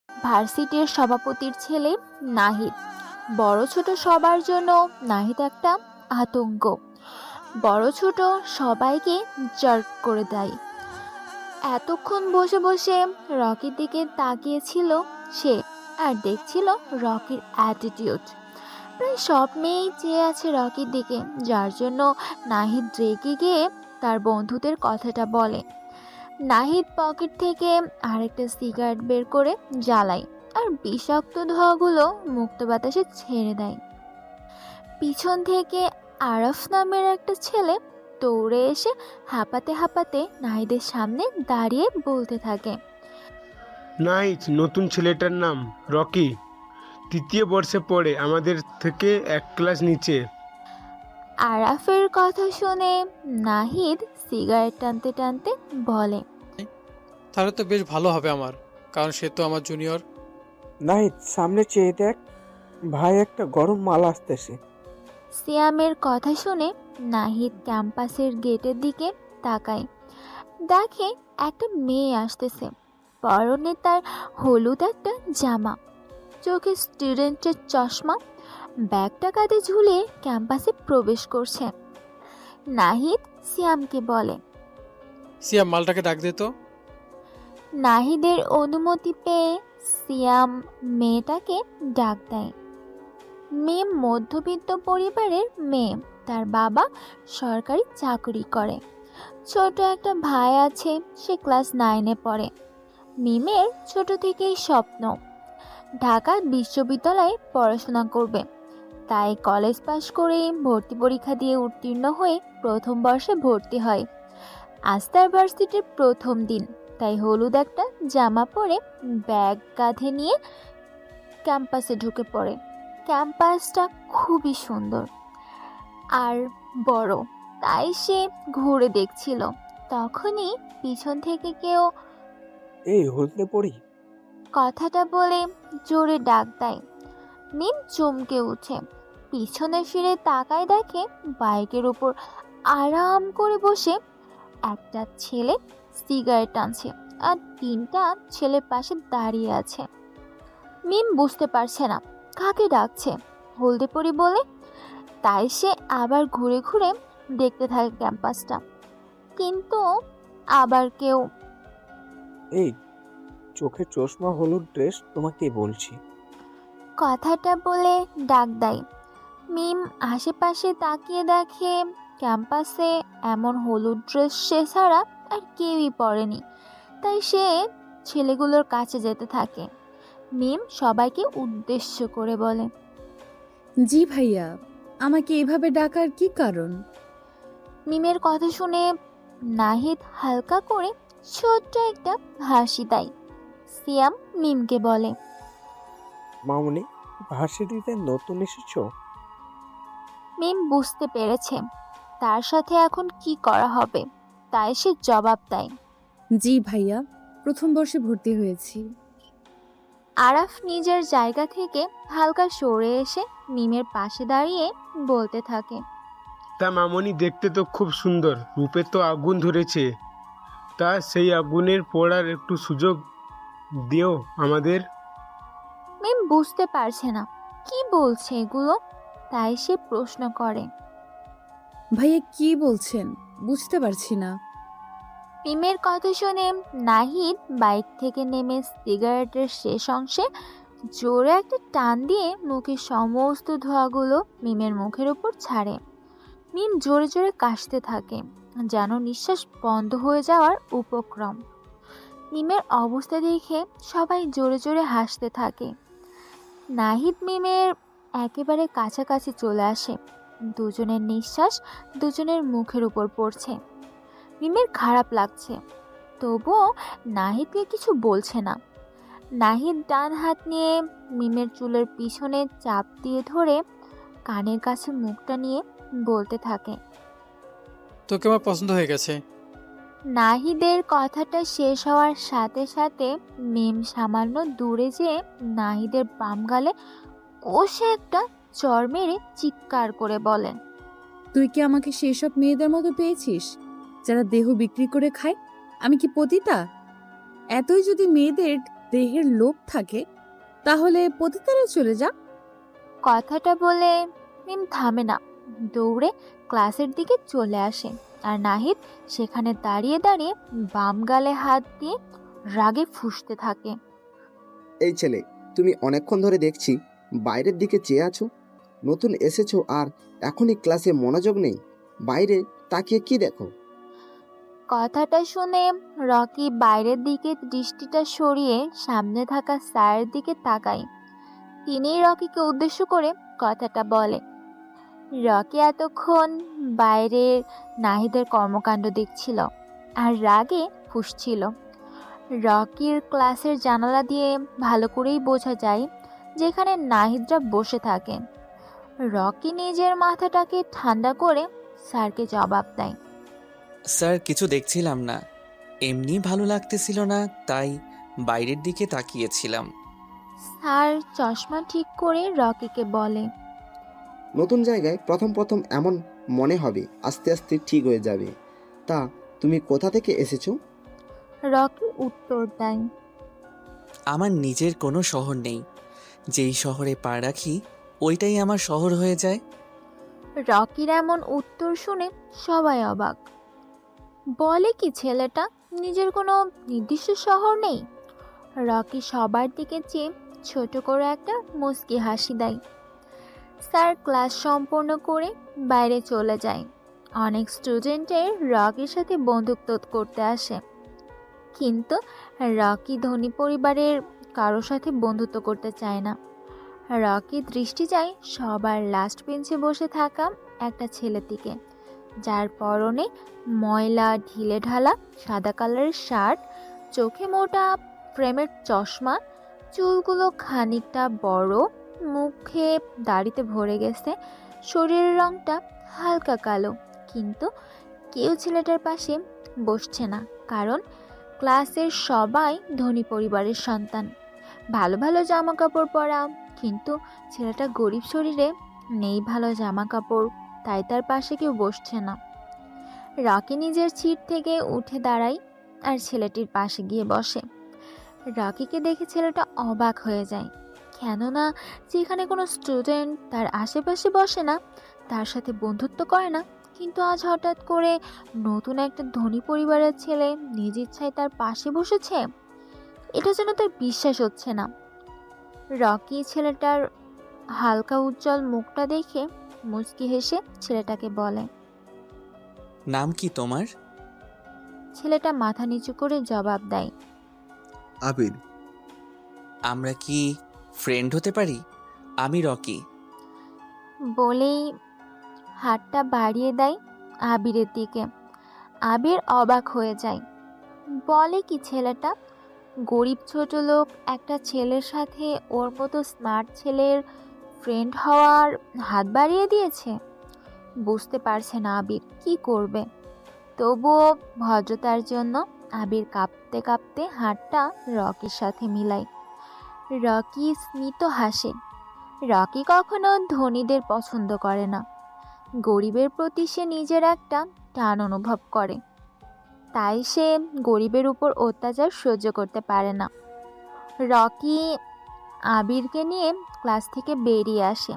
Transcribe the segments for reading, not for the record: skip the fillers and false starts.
ভার্সিটির সভাপতির ছেলে নাহিদ। বড় ছোট সবার জন্য নাহিদ একটা আতঙ্ক। বড় ছোট সবাইকে জার্ক করে দেয়। এতক্ষণ বসে বসে রকির দিকে তাকিয়েছিল সে, আর দেখছিল রকির অ্যাটিটিউড। প্রায় সব মেয়েই চেয়ে আছে রকির দিকে, যার জন্য নাহিদ রেগে গিয়ে তার বন্ধুদের কথাটা বলে। নাহিদ পকেট থেকে আরেকটা সিগারেট বের করে জ্বালায় আর বিষাক্ত ধোঁয়াগুলো মুক্ত বাতাসে ছেড়ে দেয়। পিছন থেকে আরাফ নামের একটা ছেলে দৌড়ে এসে হাঁপাতে হাঁপাতে নাহিদের সামনে দাঁড়িয়ে বলতে থাকে, নাইস, নতুন ছেলেটার নাম রকি, তৃতীয় বর্ষে পড়ে, আমাদের থেকে এক ক্লাস নিচে। আরাফের কথা শুনে নাহিদ সিগারেট টানতে টানতে বলে, তাহলে তো বেশ ভালো হবে আমার, কারণ সে তো আমার জুনিয়র। নাহিদ, সামনে চেয়ে দেখ, ভাই একটা গরম মাল আসতেছে। সিয়ামের কথা শুনে নাহিদ ক্যাম্পাসের গেটের দিকে তাকায়। দেখে একটা মেয়ে আসতেছে, পরনে তার হলুদ একটা জামা, চোখে স্টুডেন্টের চশমা, ব্যাগটা কাঁধে ঝুলিয়ে ক্যাম্পাসে প্রবেশ করছে। নাহিদ সিয়ামকে বলে। সিয়াম, মালটাকে ডাক দে তো। নাহিদের অনুমতি পেয়ে সিয়াম মেয়েটাকে ডাক দেয়। মেয়ে মধ্যবিত্ত পরিবারের মেয়ে, তার বাবা সরকারি চাকরি করে। ছোট একটা ভাই আছে, সে ক্লাস 9-এ পড়ে। মিমের ছোট থেকেই স্বপ্ন ঢাকা বিশ্ববিদ্যালয়ে পড়াশোনা করবে, তাই কলেজ পাশ করে ভর্তি পরীক্ষা দিয়ে উত্তীর্ণ হয়ে প্রথম বর্ষে ভর্তি হয়। আজ তার ভার্সিটির প্রথম দিন, তাই হলুদ একটা জামা পরে ব্যাগ কাঁধে নিয়ে ক্যাম্পাসে ঢুকে পড়ে। ক্যাম্পাসটা খুবই সুন্দর আর বড়, তাই সে ঘুরে দেখছিল। তখনই পিছন থেকে কেউ এই হলদে পড়ি। কথাটা বলে জোরে ডাক দেয়। মিম চমকে উঠে পিছনে ফিরে তাকায়, দেখে বাইকের উপর আরাম করে বসে একটা ছেলে সিগারেট টানছে আর 3টা ছেলের পাশে দাঁড়িয়ে আছে। মিম বুঝতে পারছে না কাকে ডাকছে, হলদে পরি বলে। তাই সে আবার ঘুরে ঘুরে দেখতে থাকে ক্যাম্পাসটা, কিন্তু আবার কেউ এই চোখে চশমা, হলুদ ড্রেস, তোমাকে বলছি। কথাটা বলে ডাক দেয়। মিম আশেপাশে তাকিয়ে দেখে ক্যাম্পাসে এমন হলুদ ড্রেস সে ছাড়া আর কেউই পরেনি, তাই সে ছেলেগুলোর কাছে যেতে থাকে। মিম সবাইকে উদ্দেশ্য করে বলে, জি ভাইয়া, আমাকে এভাবে ডাকার কি কারণ? মিমের কথা শুনে নাহিদ হালকা করে ছোট্ট একটা হাসি দেয়। সিয়াম মিমকে বলে, মামুনি, ভার্সিটিতে নতুন এসেছো? মিম বুঝতে পেরেছে তার সাথে এখন কি করা হবে, তাই সে জবাব দেয়, জি ভাইয়া, প্রথম বর্ষে ভর্তি হয়েছি। আরাফ নিজের জায়গা থেকে হালকা সরে এসে মিমের পাশে দাঁড়িয়ে বলতে থাকে, তা মামনি, দেখতে তো খুব সুন্দর, রূপে তো আগুন ধরেছে। তা সেই আগুনের পড়ার একটু সুযোগ দিও আমাদের। মিম বুঝতে পারছে না কি বলছে এগুলো, তাই সে প্রশ্ন করে। ভাইয়া কি বলছেন, বুঝতে পারছি না। মিমের কথা শুনে নাহিদ বাইক থেকে নেমে সিগারেটের শেষ অংশে জোরে একটা টান দিয়ে মুখের সমস্ত ধোঁয়াগুলো মিমের মুখের উপর ছাড়ে। মিম জোরে জোরে কাশতে থাকে, যেন নিঃশ্বাস বন্ধ হয়ে যাওয়ার উপক্রম। মিমের অবস্থা দেখে সবাই জোরে জোরে হাসতে থাকে। নাহিদ মিমের একেবারে কাছাকাছি চলে আসে, দুজনের নিঃশ্বাস দুজনের মুখের উপর পড়ছে। মিমের খারাপ লাগছে, তবুও নাহিদকে কিছু বলছে না। নাহিদ ডান হাত নিয়ে মিমের চুলের পিছনে চাপ দিয়ে ধরে কানের কাছে মুখটা নিয়ে বলতে থাকে। তোকে আমার পছন্দ হয়ে গেছে। নাহিদের কথাটা শেষ হওয়ার সাথে সাথে মিম সামান্য দূরে যেয়ে নাহিদের বাম গালে কষে একটা চড় মেরে চিৎকার করে বলেন, তুই কি আমাকে সেসব মেয়েদের মতো পেয়েছিস যারা দেহ বিক্রি করে খায়? আমি কি পতিতা? এতই যদি মেয়েদের দেহের লোভ থাকে তাহলে পতিতারে চলে যা। কথাটা বলে মিম থামে না, দৌড়ে ক্লাসের দিকে চলে আসে। আর নাহিদ সেখানে দাঁড়িয়ে দাঁড়িয়ে বাম গালে হাত দিয়ে রাগে ফুঁসতে থাকে। এই ছেলে, তুমি অনেকক্ষণ ধরে দেখছি বাইরের দিকে চেয়ে আছো। নতুন এসেছো আর এখনই ক্লাসে মনোযোগ নেই। বাইরে তাকিয়ে কি দেখো? কথাটা শুনে রকি বাইরের দিকে দৃষ্টিটা সরিয়ে সামনে থাকা স্যারের দিকে তাকায়। তিনিই রকিকে উদ্দেশ্য করে কথাটা বলে। রকি এতক্ষণ বাইরের নাহিদের কর্মকাণ্ড দেখছিল আর রাগে ফুঁসছিল। রকির ক্লাসের জানালা দিয়ে ভালো করেই বোঝা যায় যেখানে নাহিদরা বসে থাকে। রকি নিজের মাথাটাকে ঠান্ডা করে স্যারকে জবাব দেয়। স্যার, কিছু দেখছিলাম না, এমনি ভালো লাগতেছিল না, তাই বাইরের দিকে তাকিয়েছিলাম। স্যার চশমা ঠিক করে রকিকে বলে। নতুন জায়গায় প্রথম প্রথম এমন মনে হবে, আস্তে আস্তে ঠিক হয়ে যাবে। তা তুমি কোথা থেকে এসেছো? রকি উত্তর দেয়। আমার নিজের কোনো শহর নেই, যেই শহরে পা রাখি ওইটাই আমার শহর হয়ে যায়। রকির এমন উত্তর শুনে সবাই অবাক। বলে কি ছেলেটা, নিজের কোনো নির্দিষ্ট শহর নেই? রকি সবার দিকে চেয়ে ছোট করে একটা মুচকি হাসি দেয়। স্যার ক্লাস সম্পন্ন করে বাইরে চলে যায়। অনেক স্টুডেন্টের রকির সাথে বন্ধুত্ব করতে আসে, কিন্তু রকি ধনী পরিবারের কারোর সাথে বন্ধুত্ব করতে চায় না। রকি দৃষ্টি যায় সবার লাস্ট বেঞ্চে বসে থাকা একটা ছেলের দিকে, যার পরনে ময়লা ঢিলে ঢালা সাদা কালারের শার্ট, চোখে মোটা ফ্রেমের চশমা, চুলগুলো খানিকটা বড়, মুখে দাড়িতে ভরে গেছে, শরীরের রংটা হালকা কালো। কিন্তু কেউ ছেলেটার পাশে বসছে না, কারণ ক্লাসের সবাই ধনী পরিবারের সন্তান, ভালো ভালো জামা কাপড় পরা। কিন্তু ছেলেটা গরিব, শরীরে নেই ভালো জামা কাপড়, তাই তার পাশে কেউ বসছে না। রকি নিজের সিট থেকে উঠে দাঁড়ায় আর ছেলেটির পাশে গিয়ে বসে। রকিকে দেখে ছেলেটা অবাক হয়ে যায়, কেননা যেখানে কোনো স্টুডেন্ট তার আশেপাশে বসে না, তার সাথে বন্ধুত্ব করে না, কিন্তু আজ হঠাৎ করে নতুন একটা ধনী পরিবারের ছেলে নিজ ইচ্ছায় তার পাশে বসেছে। এটা যেন তার বিশ্বাস হচ্ছে না। রকি ছেলেটার হালকা উজ্জ্বল মুখটা দেখে মুচকি হেসে ছেলেটাকে বলে। নাম কি তোমার? ছেলেটা মাথা নিচু করে জবাব দেয়। আবির। আমরা কি ফ্রেন্ড হতে পারি? আমি রকি। বলেই হাতটা বাড়িয়ে দেয় আবিরের দিকে। আবির অবাক হয়ে যায়। বলে কি ছেলেটা, গরিব ছোট লোক একটা ছেলের সাথে ওর মতো স্মার্ট ছেলের ফ্রেন্ড হওয়ার হাত বাড়িয়ে দিয়েছে। বুঝতে পারছে না আবির কি করবে, তবুও ভদ্রতার জন্য আবির কাঁপতে কাঁপতে হাতটা রকির সাথে মিলায়। রকি স্মিত হাসে। রকি কখনো ধনীদের পছন্দ করে না, গরিবের প্রতি সে নিজের একটা টান অনুভব করে, তাই সে গরিবের উপর অত্যাচার সহ্য করতে পারে না। রকি আবিরকে নিয়ে ক্লাস থেকে বেরিয়ে আসে,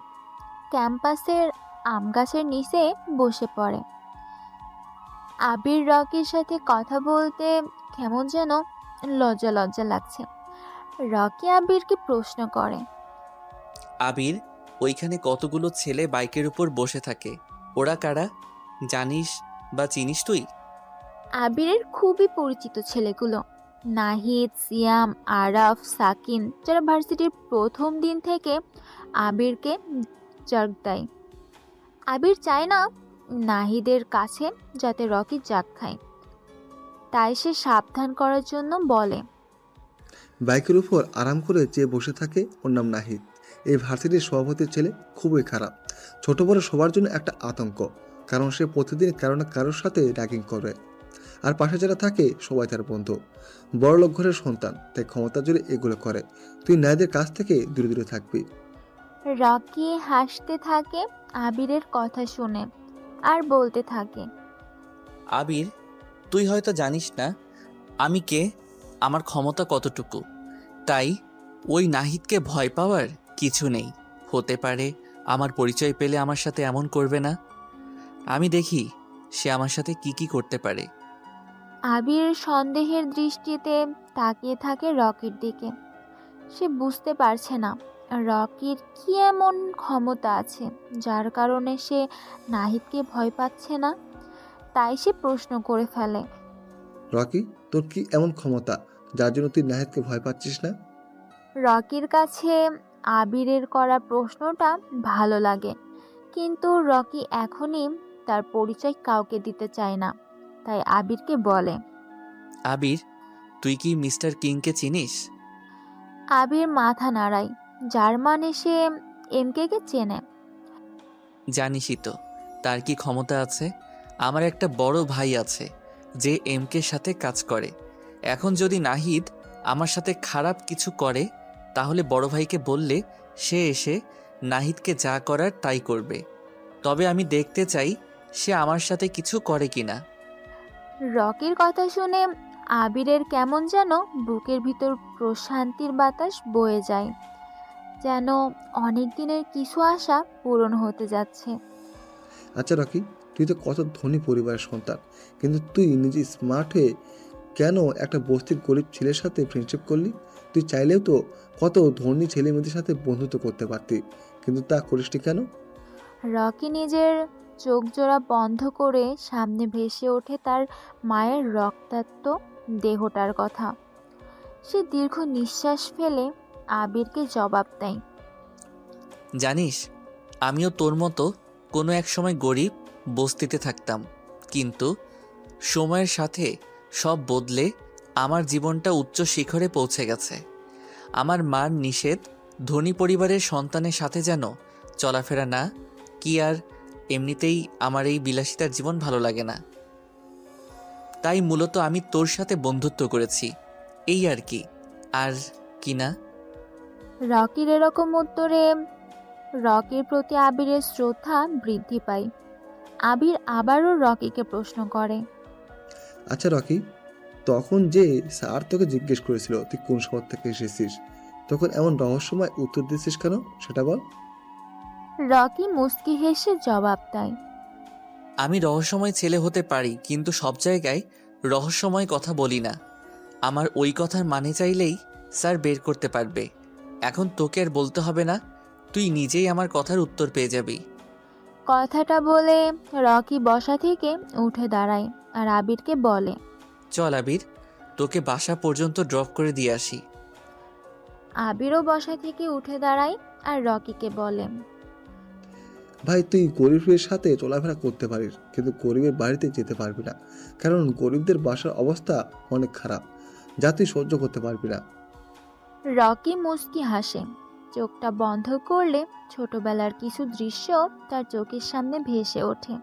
ক্যাম্পাসের আম গাছের নিচে বসে পড়ে। আবির রকির সাথে কথা বলতে কেমন যেন লজ্জা লজ্জা লাগছে। রকি আবিরকে প্রশ্ন করে। আবির, ওইখানে কতগুলো ছেলে বাইকের উপর বসে থাকে, ওরা কারা? জানিস বা চিনিস তুই? আবিরের খুবই পরিচিত ছেলেগুলো, নাহিদ, সিয়াম, আরাফ, সাকিন, যারা ভার্সিটির প্রথম দিন থেকে আবিরকে জাগ দেয়। আবির চায় না নাহিদের কাছে যাতে রকি জাগ খায়, তাই সে সাবধান করার জন্য বলে। বাইকের উপর আরাম করে যে বসে থাকে ওর নাম নাহিদ। এই ভার্সিটির সভাপতির ছেলে খুবই খারাপ, ছোট বড় সবার জন্য একটা আতঙ্ক, কারণ সে প্রতিদিন কারো না কারোর সাথে র্যাগিং করে। আর পাশে যারা থাকে সবাই তার বন্ধু, বড়লোক ঘরের সন্তান, তাই ক্ষমতার জোরে এগুলো করে। তুই নাহিদের কাছ থেকে দূরে দূরে থাকবি। রকি হাসতে থাকে আবিরের কথা শুনে আর বলতে থাকে। আবির, তুই হয়তো জানিস না আমি কে। আমার ক্ষমতা কতটুকু। তাই ওই নাহিদকে ভয় পাওয়ার কিছু নেই। হতে পারে আমার পরিচয় পেলে আমার সাথে এমন করবে না। আমি দেখি সে আমার সাথে কি কি করতে পারে। আবির সন্দেহের দৃষ্টিতে তাকিয়ে থাকে রকির দিকে। সে বুঝতে পারছে না রকির কি এমন ক্ষমতা আছে যার কারণে সে নাহিদকে ভয় পাচ্ছে না। তাই সে প্রশ্ন করে ফেলে, রকি, তোর কি এমন ক্ষমতা যার জন্য তুই নাহিদকে ভয় পাচ্ছিস না? রকির কাছে আবিরের করা প্রশ্নটা ভালো লাগে, কিন্তু রকি এখনই তার পরিচয় কাউকে দিতে চায় না। তাই আবিরকে বলে, আবির, তুই কি মিস্টার কিংকে চিনিস? আবির মাথা নাড়ায়, যার মানে সে এমকে কে চেনে। জানিসই তো তার কি ক্ষমতা আছে। আমার একটা বড় ভাই আছে যে এমকের সাথে কাজ করে। এখন যদি নাহিদ আমার সাথে খারাপ কিছু করে, তাহলে বড় ভাইকে বললে সে এসে নাহিদকে যা করার তাই করবে। তবে আমি দেখতে চাই সে আমার সাথে কিছু করে কিনা। রকির কথা শুনে আবিরের কেমন যেন বুকের ভিতর প্রশান্তির বাতাস বয়ে যায়, যেন অনেক দিনের কিছু আশা পূরণ হতে যাচ্ছে। আচ্ছা রকি, তুই তো কত ধনী পরিবারের সন্তান, কিন্তু তুই নিজে স্মার্ট হয়ে কেন একটা বস্তির গরিব ছেলের সাথে ফ্রেন্ডশিপ করলি? তুই চাইলেও তো কত ধনী ছেলে মেয়েদের সাথে বন্ধুত্ব করতে পারতি, কিন্তু তা করিসনি কেন? রকি নিজের চোখ জোড়া বন্ধ করে সামনে ভেসে ওঠে তার মায়ের রক্তাক্ত দেহটার কথা। সে দীর্ঘ নিঃশ্বাস ফেলে আবিরকে জবাব দেয়, জানিস, আমিও তোর মতো কোনো এক সময় গরিব বস্তিতে থাকতাম, কিন্তু সময়ের সাথে সব বদলে আমার জীবনটা উচ্চ শিখরে পৌঁছে গেছে। আমার মার নিষেধ ধনী পরিবারের সন্তানের সাথে যেন চলাফেরা না কি, আর এমনিতেই আমার এই বিলাসিতার জীবন ভালো লাগে না। তাই মূলত আমি তোর সাথে বন্ধুত্ব করেছি, এই আর কি, আর কি না। রকির এরকম উত্তরে রকির প্রতি আবিরের শ্রদ্ধা বৃদ্ধি পায়। আবির আবারও রকিকে প্রশ্ন করে, আচ্ছা রকি, তখন যে স্যার তোকে জিজ্ঞেস করেছিল তুই কোন শহর থেকে এসেছিস, তখন এমন রহস্যময় উত্তর দিয়েছিস কেন, সেটা বল। রকি মুচকি হেসে জবাব দেয়, আমি রহস্যময় ছেলে হতে পারি, কিন্তু সব জায়গায় রহস্যময় কথা বলি না। আমার ওই কথার মানে চাইলেই স্যার বের করতে পারবে। এখন তোকে আর বলতে হবে না, তুই নিজেই আমার কথার উত্তর পেয়ে যাবি। কথাটা বলে রকি বসা থেকে উঠে দাঁড়ায় আর আবিরকে বলে, চল আবির, তোকে বাসা পর্যন্ত ড্রপ করে দিয়ে আসি। আবিরও বসা থেকে উঠে দাঁড়ায় আর রকিকে বলে, ভাই, তুই গরিবের সাথে চলাফেরা করতে পারিস, কিন্তু গরিবের বাড়িতে যেতে পারবি না, কারণ গরিবদের বাসার অবস্থা অনেক খারাপ, যা তুই সহ্য করতে পারবি না। রকি মুচকি হাসে। চোখটা বন্ধ করলে ছোটবেলার কিছু দৃশ্য তার চোখের সামনে ভেসে ওঠে।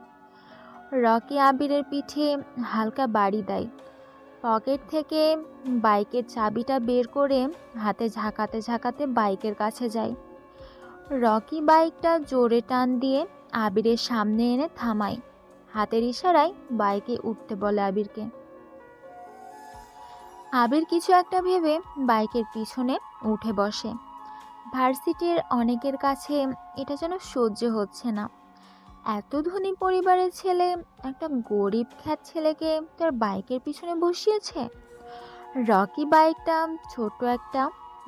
রকি আবিরের পিঠে হালকা বাড়ি দেয়, পকেট থেকে বাইকের চাবিটা বের করে হাতে ঝাঁকাতে ঝাঁকাতে বাইকের কাছে যায়। রকি বাইকটা জোরে টান দিয়ে আবিরের সামনে এনে থামায়, হাতের ইশারায় বাইকে উঠতে বলে আবিরকে। আবির কিছু একটা ভেবে বাইকের পিছনে উঠে বসে। ভার্সিটির অনেকের কাছে এটা যেন সহ্য হচ্ছে না। এত ধনী পরিবারের ছেলে একটা গরিব খ্যাত ছেলেকে তার বাইকের পিছনে বসিয়েছে। রকি বাইকটা ছোট একটা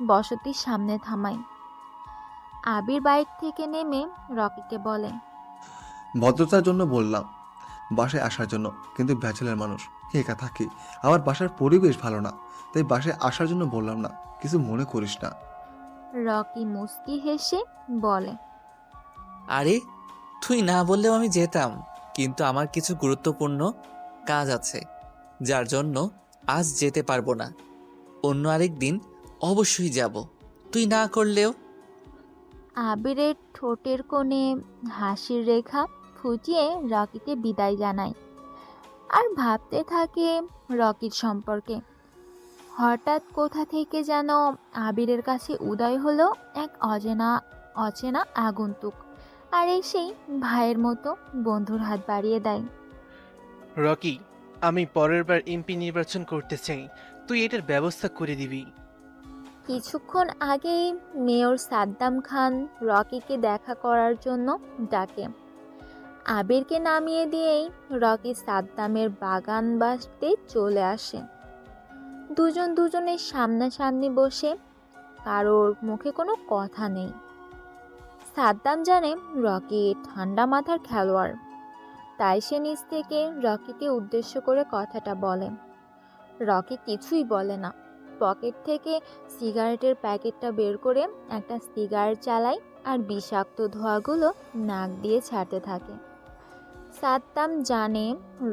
বসতির সামনে থামায়। আবির বাইক থেকে নেমে রকিকে বলে, ভদ্রতার জন্য বললাম বাসায় আসার জন্য, কিন্তু ব্যাচেলার মানুষ একা থাকি, আমার বাসার পরিবেশ ভালো না, তাই বাসায় আসার জন্য বললাম না, কিছু মনে করিস না। রকি মুচকি হেসে বলে, আরে, তুই না বললেও আমি যেতাম, কিন্তু আমার কিছু গুরুত্বপূর্ণ কাজ আছে, যার জন্য আজ যেতে পারবো না। অন্য আরেক দিন অবশ্যই যাব, তুই না করলেও। আবিরের ঠোঁটের কোণে হাসির রেখা ফুটিয়ে রকিকে বিদায় জানায় আর ভাবতে থাকে রকির সম্পর্কে। হঠাৎ কোথা থেকে যেন আবিরের কাছে উদয় হলো এক অচেনা আগন্তুক, আর এসেই ভাইয়ের মতো বন্ধুর হাত বাড়িয়ে দেয়। রকি, আমি পরের বার এমপি নির্বাচন করতে চাই। তুই এটার ব্যবস্থা করে দিবি। কিছুক্ষণ আগেই মেয়র সাদ্দাম খান রকিকে দেখা করার জন্য ডাকে। আবিরকে নামিয়ে দিয়েই রকি সাদ্দামের বাগান বাসতে চলে আসে। দুজন দুজনের সামনাসামনি বসে, কারোর মুখে কোনো কথা নেই। সাদ্দাম জানে রকি ঠান্ডা মাথার খেলোয়াড়, তাই সে নিজ থেকে রকিকে উদ্দেশ্য করে কথাটা বলে। রকি কিছুই বলে না, পকেট থেকে সিগারেটের প্যাকেটটা বের করে একটা সিগারেট চালায় আর বিষাক্ত ধোঁয়াগুলো নাক দিয়ে ছাড়তে থাকে। সাদ্দাম জানে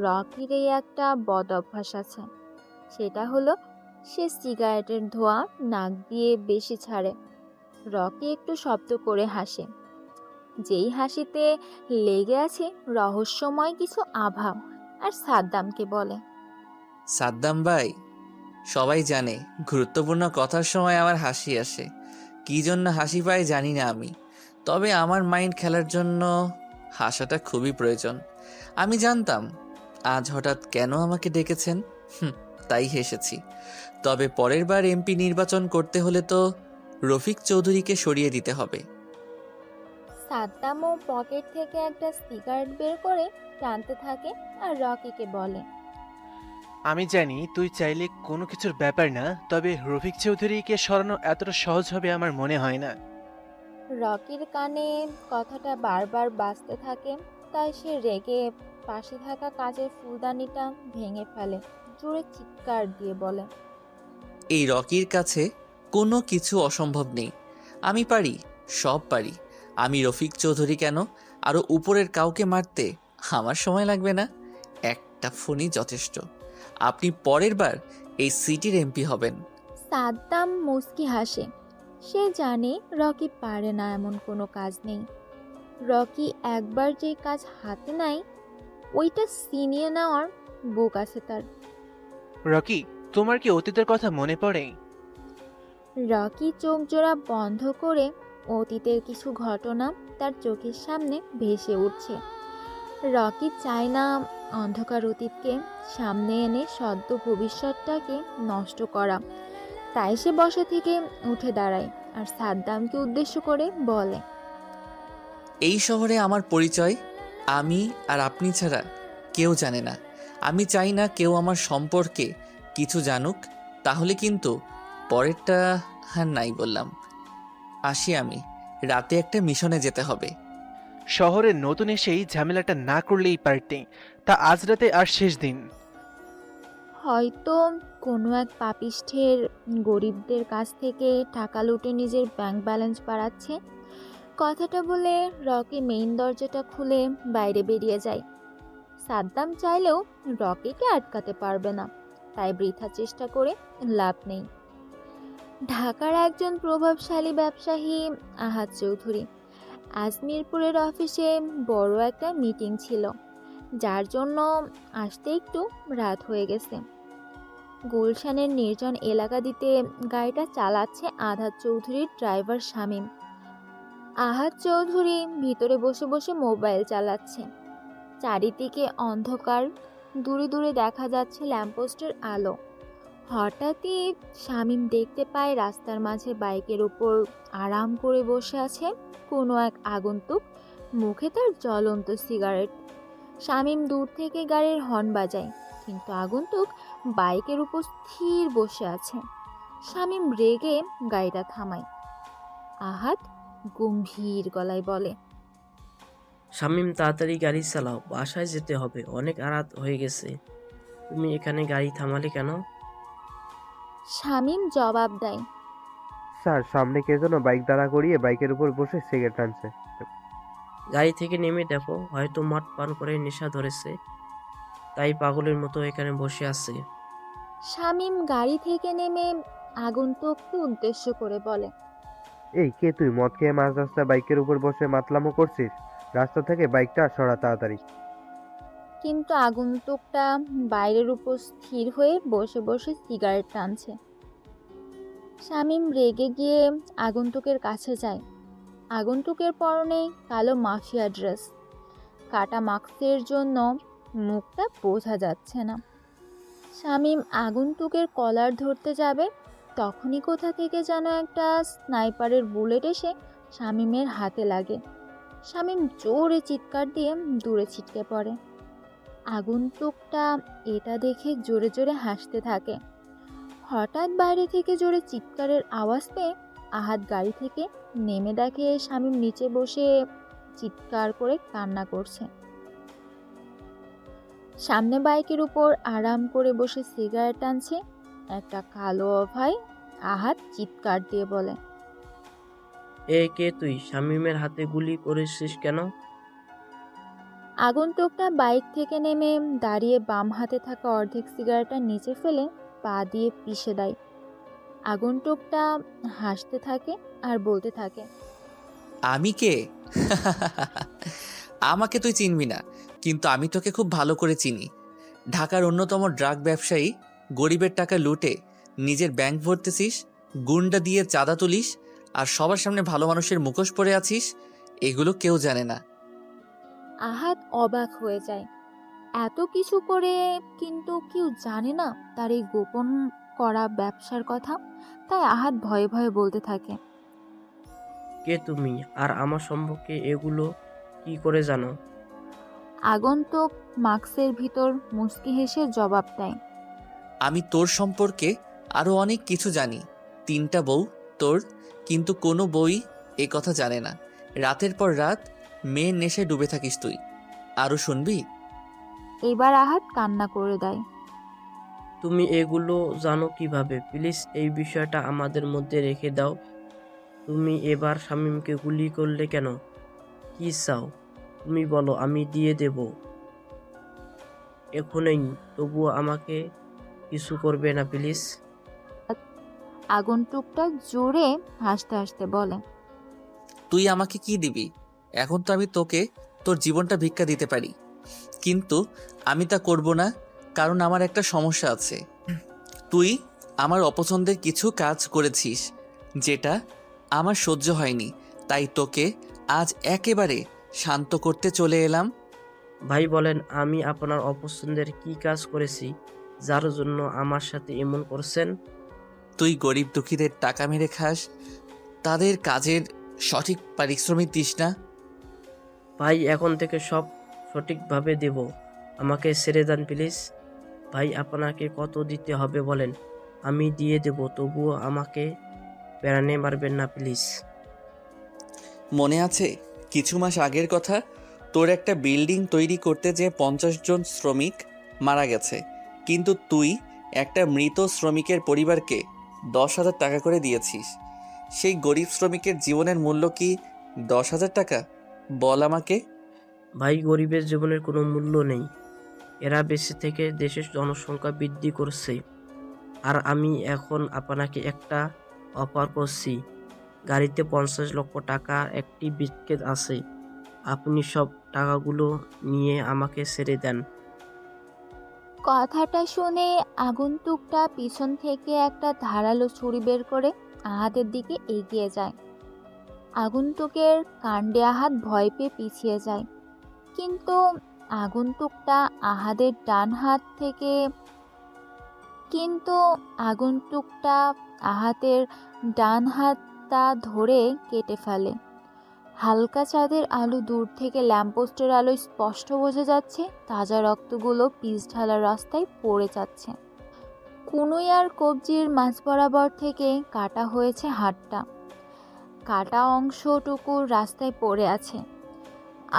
রকির এই একটা বদ অভ্যাস আছে, সেটা হলো সে সিগারেটের ধোঁয়া নাক দিয়ে বেশি ছাড়ে। রকি একটু শব্দ করে হাসে, যেই হাসিতে লেগে আছে রহস্যময় কিছু আভা, আর সাদ্দামকে বলে, সাদ্দাম ভাই, সবাই জানে গুরুত্বপূর্ণ কথার সময় আমার হাসি আসে। কী জন্য হাসি পায় জানি না আমি, তবে আমার মাইন্ড খেলার জন্য হাসাটা খুবই প্রয়োজন। আমি জানতাম আজ হঠাৎ কেন আমাকে ডেকেছেন, তাই হেসেছি। তবে পরের বার এমপি নির্বাচন করতে হলে তো রফিক চৌধুরীকে সরিয়ে দিতে হবে। সাদ্দামও পকেট থেকে একটা সিগারেট বের করে টানতে থাকে আর রকিকে বলে, আমি জানি তুই চাইলে কোনো কিছুর ব্যাপার না, তবে রফিক চৌধুরীকে সরানো এতটা সহজ হবে আমার মনে হয় না। রকির কানে কথাটা বারবার বাজতে থাকে, তাই সে রেগে পাশে থাকা কাচের ফুলদানিটা ভেঙে ফেলে, জোরে চিৎকার দিয়ে বলে, এই রকির কাছে কোনো কিছু অসম্ভব নেই। আমি পারি, সব পারি। আমি রফিক চৌধুরী কেন আরও উপরের কাউকে মারতে আমার সময় লাগবে না। একটা ফোনই যথেষ্ট। আপনি পরের বার এই সিটির এমপি হবেন। সাদ্দাম মুচকি হাসে। সে জানে রকি পারে না, এমন কোনো কাজ নেই। রকি একবার যে কাজ হাতে নেয় ওইটা ছিনিয়ে নেওয়ার বুক আছে তার। রকি, তোমার কি অতীতের কথা মনে পড়ে? রকি চোখ জোড়া বন্ধ করে অতীতের কিছু ঘটনা তার চোখের সামনে ভেসে উঠছে। রকি চায় না অন্ধকার অতীতকে সামনে এনে সদ্য ভবিষ্যৎটাকে নষ্ট করা, তাই সে বসা থেকে উঠে দাঁড়ায় আর সাদ্দামকে উদ্দেশ্য করে বলে, এই শহরে আমার পরিচয় আমি আর আপনি ছাড়া কেউ জানে না। আমি চাই না কেউ আমার সম্পর্কে কিছু জানুক, তাহলে কিন্তু পরেরটা আর নাই বললাম। আসি আমি, রাতে একটা মিশনে যেতে হবে। শহরে নতুন এসেই ঝামেলাটা না করলেই পারতে, তা আজ রাতে আর শেষ দিন। হয়তো কোনো এক পাপিষ্ঠের গরিবদের কাছ থেকে টাকা লুটে নিজের ব্যাংক ব্যালেন্স বাড়াচ্ছে। কথাটা বলে রকি মেইন দরজাটা খুলে বাইরে বেরিয়ে যায়। সাদ্দাম চাইলেও রকিকে আটকাতে পারবে না, তাই বৃথা চেষ্টা করে লাভ নেই। ঢাকার একজন প্রভাবশালী ব্যবসায়ী আহাদ চৌধুরী, আজমিরপুরের অফিসে বড় একটা মিটিং ছিল, যার জন্য আসতে একটু রাত হয়ে গেছে। গুলশানের নির্জন এলাকা দিতে গাড়িটা চালাচ্ছে আহাদ চৌধুরীর ড্রাইভার শামীম। আহাদ চৌধুরী ভিতরে বসে বসে মোবাইল চালাচ্ছে। চারিদিকে অন্ধকার, দূরে দূরে দেখা যাচ্ছে ল্যাম্পপোস্টের আলো। হঠাৎই শামীম দেখতে পায় রাস্তার মাঝে বাইকের উপর আরাম করে বসে আছে কোনো এক আগন্তুক, মুখে তার জ্বলন্ত সিগারেট। শামীম দূর থেকে গাড়ির হর্ন বাজায়, কিন্তু আগন্তুক বাইকের উপর স্থির বসে আছে। শামীম রেগে গাড়িটা থামায়। আহাদ গম্ভীর গলায় বলে, শামীম, তাড়াতাড়ি গাড়ি চালাও, বাসায় যেতে হবে, অনেক রাত হয়ে গেছে। তুমি এখানে গাড়ি থামালে কেন? শামীম জবাব দেয়, স্যার, সামনে কে যেন বাইক দাঁড়া করিয়ে বাইকের উপর বসে সিগারেট টানছে। গাড়ি থেকে নেমে দেখো, হয়তো মদ পান করে নেশা ধরেছে, তাই পাগলের মতো এখানে বসে আছে। শামীম গাড়ি থেকে নেমে আগন্তুককে উদ্দেশ্য করে বলে, এই কে তুই? মদ খেয়ে মাঝ রাস্তায় বাইকের উপর বসে মাতলামো করছিস? রাস্তা থেকে বাইকটা সরা তাড়াতাড়ি। কিন্তু আগন্তুকটা বাইরের উপর স্থির হয়ে বসে বসে সিগারেট টানছে। শামীম রেগে গিয়ে আগন্তুকের কাছে যায়। আগন্তুকের পরনে কালো মাফিয়া ড্রেস, কাটা মাস্কের জন্য মুখটা বোঝা যাচ্ছে না। শামীম আগন্তুকের কলার ধরতে যাবে, তখনই কোথা থেকে যেন একটা স্নাইপারের বুলেট এসে শামীমের হাতে লাগে। শামীম জোরে চিৎকার দিয়ে দূরে ছিটকে পড়ে। আগন্তুকটা এটা দেখে জোরে জোরে হাসতে থাকে। হঠাৎ বাইরে থেকে জোরে চিৎকারের আওয়াজ পেয়ে আহাদ গাড়ি থেকে নেমে দেখে শামীম নিচে বসে চিৎকার করে কান্না করছে। সামনে বাইকের উপর আরাম করে বসে সিগারেট টানছে একটা কালো অভয়। আহাদ চিৎকার দিয়ে বলে, কে তুই? শামীমের হাতে গুলি করেছিস কেন? আগন্তুকটা বাইক থেকে নেমে দাঁড়িয়ে বাম হাতে থাকা অর্ধেক সিগারেটটা নিচে ফেলে পা দিয়ে পিষে দেয়। আগন্তুকটা হাসতে থাকে আর বলতে থাকে, আমি কে? আমাকে তুই চিনবি না, কিন্তু আমি তোকে খুব ভালো করে চিনি। ঢাকার অন্যতম ড্রাগ ব্যবসায়ী, গরিবের টাকা লুটে নিজের ব্যাংক ভরতেছিস, গুন্ডা দিয়ে চাঁদা তুলিস, আর সবার সামনে ভালো মানুষের মুখোশ পরে আছিস। এগুলো কেউ জানে না। আহাদ অবাক হয়ে যায়। এত কিছু করে কিন্তু কেউ জানে না তার এই গোপন করা ব্যবসার কথা। তাই আহাদ ভয়ে ভয়ে বলতে থাকে, কে তুমি, আর আমার সম্পর্কে এগুলো কি করে জানো? আগন্তুক মাস্কের ভিতর মুচকি হেসে জবাব দেয়, আমি তোর সম্পর্কে আরো অনেক কিছু জানি। 3টা বউ তোর, কিন্তু কোনো বই এ কথা জানে না। রাতের পর রাত মেয়ের নেশায় ডুবে থাকিস তুই। আরো শুনবি? এবার আহাদ কান্না করে দেয়। তুমি এগুলো জানো কিভাবে? প্লিজ এই বিষয়টা আমাদের মধ্যে রেখে দাও। তুমি এবার শামীমকে গুলি করলে কেন? কি চাও তুমি বলো, আমি দিয়ে দেব এখনই। তবুও আমাকে কিছু করবে না প্লিজ। আগন্তুকটা জোরে হাসতে হাসতে বলে, তুই আমাকে কি দিবি? এখন তো আমি তোকে তোর জীবনটা ভিক্ষা দিতে পারি, কিন্তু আমি তা করব না, কারণ আমার একটা সমস্যা আছে। তুই আমার অপছন্দের কিছু কাজ করেছিস যেটা আমার সহ্য হয়নি, তাই তোকে আজ একেবারে শান্ত করতে চলে এলাম। ভাই বলেন, আমি আপনার অপছন্দের কি কাজ করেছি যার জন্য আমার সাথে এমন করছেন? তুই গরিব দুঃখীদের টাকা মেরে খাস, তাদের কাজের সঠিক পারিশ্রমিক দিস না। ভাই এখন থেকে সব সঠিকভাবে দেব, আমাকে ছেড়ে দেন প্লিজ। ভাই আপনাকে কত দিতে হবে বলেন, আমি দিয়ে দেব, তবুও আমাকে প্যারানে মারবেন না প্লিজ। মনে আছে কিছু মাস আগের কথা? তোর একটা বিল্ডিং তৈরি করতে যে 50 জন শ্রমিক মারা গেছে, কিন্তু তুই একটা মৃত শ্রমিকের পরিবারকে 10,000 টাকা করে দিয়েছিস। সেই গরিব শ্রমিকের জীবনের মূল্য কি 10,000 টাকা? বল আমাকে। ভাই গরিবের জীবনের কোনো মূল্য নেই, এরা বেঁচে থেকে দেশের জনসংখ্যা বৃদ্ধি করছে। আর আমি এখন আপনাকে একটা অফার করছি, গাড়িতে 50 লক্ষ টাকার একটি ব্রিফকেস আছে, আপনি সব টাকাগুলো নিয়ে আমাকে ছেড়ে দেন। কথাটা শুনে আগন্তুকটা পিছন থেকে একটা ধারালো ছুরি বের করে আহাদের দিকে এগিয়ে যায়। আগন্তুকের কাণ্ডে আহাদ ভয় পেয়ে পিছিয়ে যায়, কিন্তু আগন্তুকটা আহাদের ডান হাত থেকে আহাতের ডান হাতটা ধরে কেটে ফেলে। হালকা চাঁদের আলো দূর থেকে ল্যাম্পপোস্টের আলোয় স্পষ্ট বোঝা যাচ্ছে তাজা রক্তগুলো পিচ ঢালা রাস্তায় পড়ে যাচ্ছে। কুনুই আর কবজির মাঝ বরাবর থেকে কাটা হয়েছে হাতটা, কাটা অংশটুকু রাস্তায় পড়ে আছে।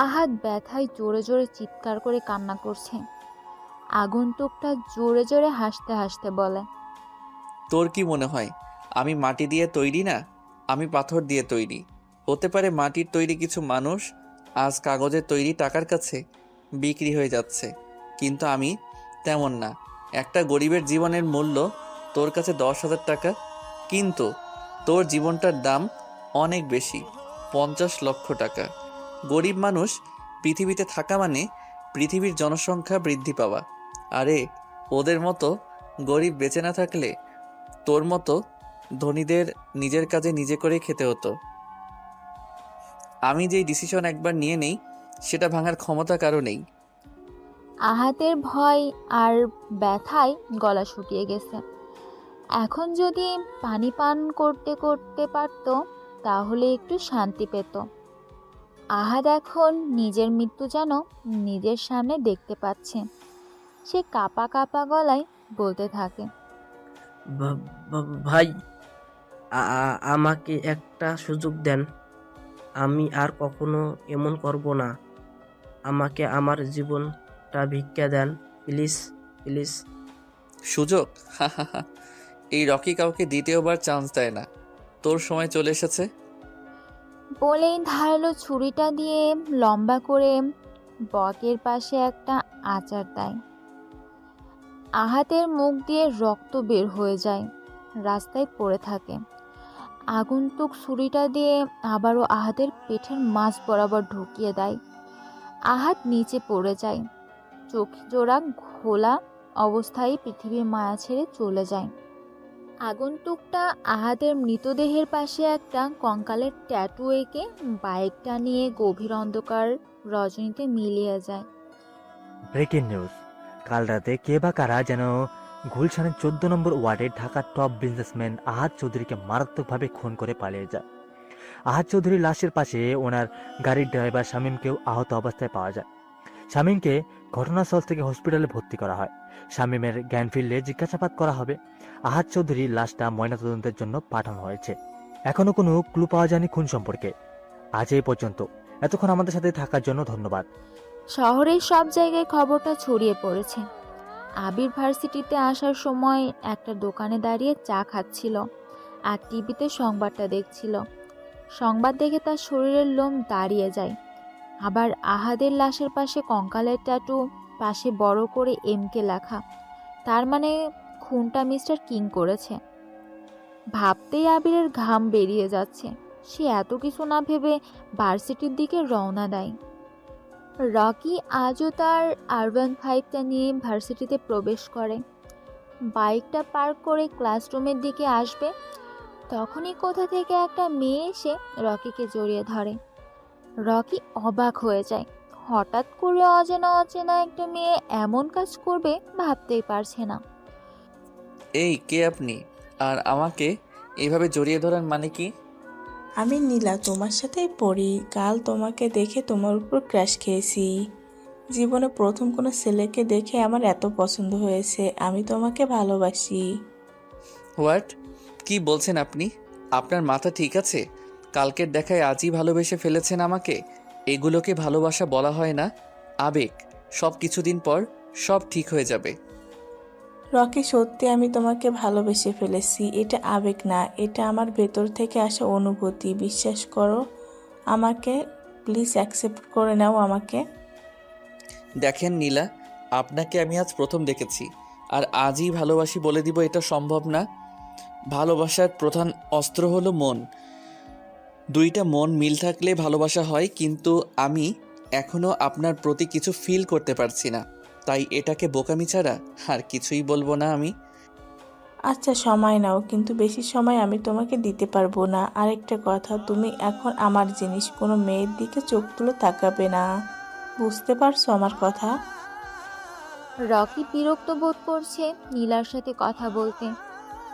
আহাদ ব্যথায় জোরে জোরে চিৎকার করে কান্না করছে। আগন্তুকটা জোরে জোরে হাসতে হাসতে বলে, তোর কি মনে হয় আমি মাটি দিয়ে তৈরি না? আমি পাথর দিয়ে তৈরি। হতে পারে মাটির তৈরি কিছু মানুষ আজ কাগজের তৈরি টাকার কাছে বিক্রি হয়ে যাচ্ছে, কিন্তু আমি তেমন না। একটা গরিবের জীবনের মূল্য তোর কাছে 10,000 টাকা, কিন্তু তোর জীবনটার দাম অনেক বেশি, 50 লক্ষ টাকা। গরিব মানুষ পৃথিবীতে থাকা মানে পৃথিবীর জনসংখ্যা বৃদ্ধি পাওয়া। আরে ওদের মতো গরিব বেঁচে না থাকলে তোর মতো ধনীদের নিজের কাজে নিজে করে খেতে হতো। আমি যেই ডিসিশন একবার নিয়ে নেই সেটা ভাঙার ক্ষমতা কারো নেই। আহাতের ভয় আর ব্যথায় গলা শুকিয়ে গেছে। এখন যদি পানি পান করতে করতে পারত তাহলে একটু শান্তি পেত। আহাদ এখন নিজের মৃত্যু যেন নিজের সামনে দেখতে পাচ্ছে। সে কাঁপা কাঁপা গলায় বলতে থাকে, ভাই, আমাকে একটা সুযোগ দেন। আমি আর কখনো এমন করব না। আমাকে আমার জীবনটা ভিক্ষা দেন, প্লিজ প্লিজ। সুযোগ? এই রকি কাউকে দ্বিতীয়বার চান্স দেয় না। তোর সময় চলে এসেছে। বলেই ধারালো ছুরিটা দিয়ে লম্বা করে বকের পাশে একটা আঁচার দেয়। আহাতের মুখ দিয়ে রক্ত বের হয়ে যায়, রাস্তায় পড়ে থাকে। আগন্তুক ছুরিটা দিয়ে আবারও আহাতের পেটের মাঝ বরাবর ঢুকিয়ে দেয়। আহাত নিচে পড়ে যায়, চোখ জোড়া ঘোলা অবস্থায় পৃথিবীর মায়া ছেড়ে চলে যায়। আগন্তুকটা আহাদের মৃতদেহের পাশে একটা কঙ্কালের ট্যাটু এঁকে বাইকটা নিয়ে গভীর অন্ধকার রজনীতে মিলিয়ে যায়। ব্রেকিং নিউজ, কাল রাতে কে বা কারা যেন গুলশানের 14 নম্বর ওয়ার্ডের ঢাকার টপ বিজনেসম্যান আহাদ চৌধুরীকে মারাত্মকভাবে খুন করে পালিয়ে যায়। আহাদ চৌধুরীর লাশের পাশে ওনার গাড়ির ড্রাইভার শামীমকেও আহত অবস্থায় পাওয়া যায়। শামীমকে ঘটনাস্থল থেকে হসপিটালে ভর্তি করা হয়। শামীমের জ্ঞান ফিরলে জিজ্ঞাসাবাদ করা হবে। আহাদ চৌধুরীর লাশটা ময়নাতদন্তের জন্য পাঠানো হয়েছে। এখনো কোনো ক্লু পাওয়া যায়নি খুন সম্পর্কে। আজ এই পর্যন্ত। এতক্ষণ আমাদের সাথে থাকার জন্য ধন্যবাদ। শহরের সব জায়গায় খবরটা ছড়িয়ে পড়েছে। আবির ভার্সিটিতে আসার সময় একটা দোকানে দাঁড়িয়ে চা খাচ্ছিল আর টিভিতে সংবাদটা দেখছিল। সংবাদ দেখে তার শরীরের লোম দাঁড়িয়ে যায়। আবার আহাদের লাশের পাশে কঙ্কালের ট্যাটু, পাশে বড় করে এমকে লেখা। তার মানে খুনটা মিস্টার কিং করেছে। ভাবতেই আবিরের ঘাম বেরিয়ে যাচ্ছে। সে এত কিছু না ভেবে ভার্সিটির দিকে রওনা দেয়। রকি আজও তার R15টা নিয়ে ভার্সিটিতে প্রবেশ করে। বাইকটা পার্ক করে ক্লাসরুমের দিকে আসবে, তখনই কোথা থেকে একটা মেয়ে এসে রকিকে জড়িয়ে ধরে। রকি অবাক হয়ে যায়। হঠাৎ করে অজানা অচেনা একটা মেয়ে এমন কাজ করবে ভাবতেই পারছে না। এই কে আপনি? আর আমাকে এইভাবে জড়িয়ে ধরার মানে কি? আমি নীলা, তোমার সাথেই পড়ি। কাল তোমাকে দেখে তোমার উপর ক্র্যাশ খেয়েছি। জীবনে প্রথম কোনো ছেলেকে দেখে আমার এত পছন্দ হয়েছে। আমি তোমাকে ভালোবাসি। হোয়াট? কি বলছেন আপনি? আপনার মাথা ঠিক আছে? কালকের দেখায় আজই ভালোবেসে ফেলেছেন আমাকে? এগুলোকে ভালোবাসা বলা হয় না, আবেগ। সব কিছুদিন পর সব ঠিক হয়ে যাবে। রকি, সত্যি আমি তোমাকে ভালোবেসে ফেলেছি। এটা আবেগ না, এটা আমার ভেতর থেকে আসা অনুভূতি। বিশ্বাস করো আমাকে, প্লিজ অ্যাকসেপ্ট করে নাও আমাকে। দেখেন নীলা, আপনাকে আমি আজ প্রথম দেখেছি, আর আজই ভালোবাসি বলে দিব এটা সম্ভব না। ভালোবাসার প্রধান অস্ত্র হলো মন। দুইটা মন মিল থাকলে ভালোবাসা হয়, কিন্তু আমি এখনো আপনার প্রতি কিছু ফিল করতে পারছি না, তাই এটাকে বোকামি ছাড়া আর কিছুই বলবো না আমি। আচ্ছা, সময় নাও, কিন্তু বেশি সময় আমি তোমাকে দিতে পারবো না। আরেকটা কথা, তুমি এখন আমার জিনিস। কোনো মেয়ের দিকে চোখ তুলে তাকাবে না। বুঝতে পারছো আমার কথা? রকি বিরক্ত বোধ করছে নীলার সাথে কথা বলতে।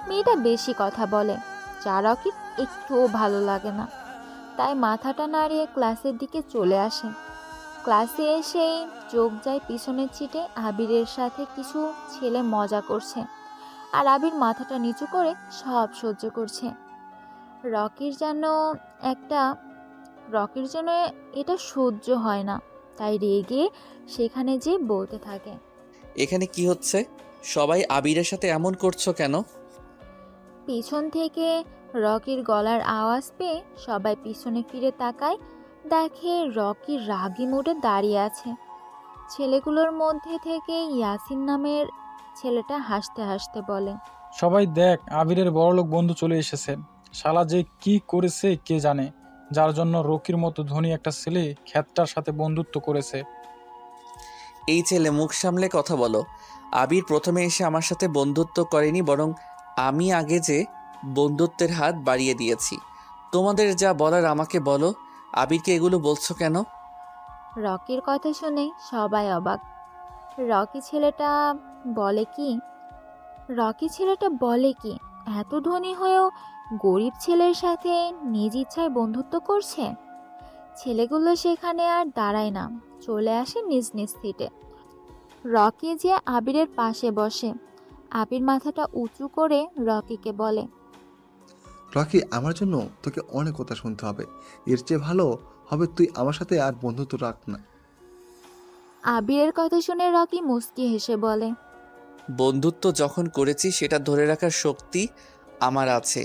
মেয়েটা বেশি কথা বলে, যা রকির একটুও ভালো লাগে না। তাই মাথাটা নাড়িয়ে ক্লাসের দিকে চলে আসে। ক্লাসে এসেই চোখ যায় পিছনের সিটে আবিরের সাথে কিছু ছেলে মজা করছে, আর আবির মাথাটা নিচু করে সব সহ্য করছে। রকির জন্য এটা সহ্য হয় না, তাই রেগে সেখানে যে বলতে থাকে, এখানে কি হচ্ছে? সবাই আবিরের সাথে এমন করছো কেন? পিছন থেকে রকির গলার আওয়াজ পেয়ে সবাই পিছনে ফিরে তাকায়। দেখে রকি রাগী মুডে দাঁড়িয়ে আছে। ছেলেগুলোর মধ্যে থেকে ইয়াসিন নামের ছেলেটা হাসতে হাসতে বলে, সবাই দেখ, আবিরের বড়লোক বন্ধু চলে এসেছে। শালা যে কি করেছে কে জানে, যার জন্য রকির মতো ধনী একটা ছেলে খ্যাতটার সাথে বন্ধুত্ব করেছে। এই ছেলে, মুখ সামলে কথা বলো। আবির প্রথমে এসে আমার সাথে বন্ধুত্ব করেনি, বরং আমি আগে যে বন্ধুত্বের হাত বাড়িয়ে দিয়েছি। তোমাদের যা বলার আমাকে বলো। আবিরকে এগুলো বলছো কেন? রকির কথা শুনে সবাই অবাক। রকি ছেলেটা বলে কি এত ধনী হয়েও গরিব ছেলের সাথে নিজ ইচ্ছায় বন্ধুত্ব করছে। ছেলেগুলো সেখানে আর দাঁড়ায় না, চলে আসে নিজ নিজ সিটে। রকি যে আবিরের পাশে বসে। আবির মাথাটা উঁচু করে রকিকে বলে, রকি, আমার জন্য তোকে অনেক কথা শুনতে হবে। এর চেয়ে ভালো হবে তুই আমার সাথে আর বন্ধুত্ব রাখ না। আবিরের কথা শুনে রকি মুচকি হেসে বলে, বন্ধুত্ব যখন করেছি সেটা ধরে রাখার শক্তি আমার আছে।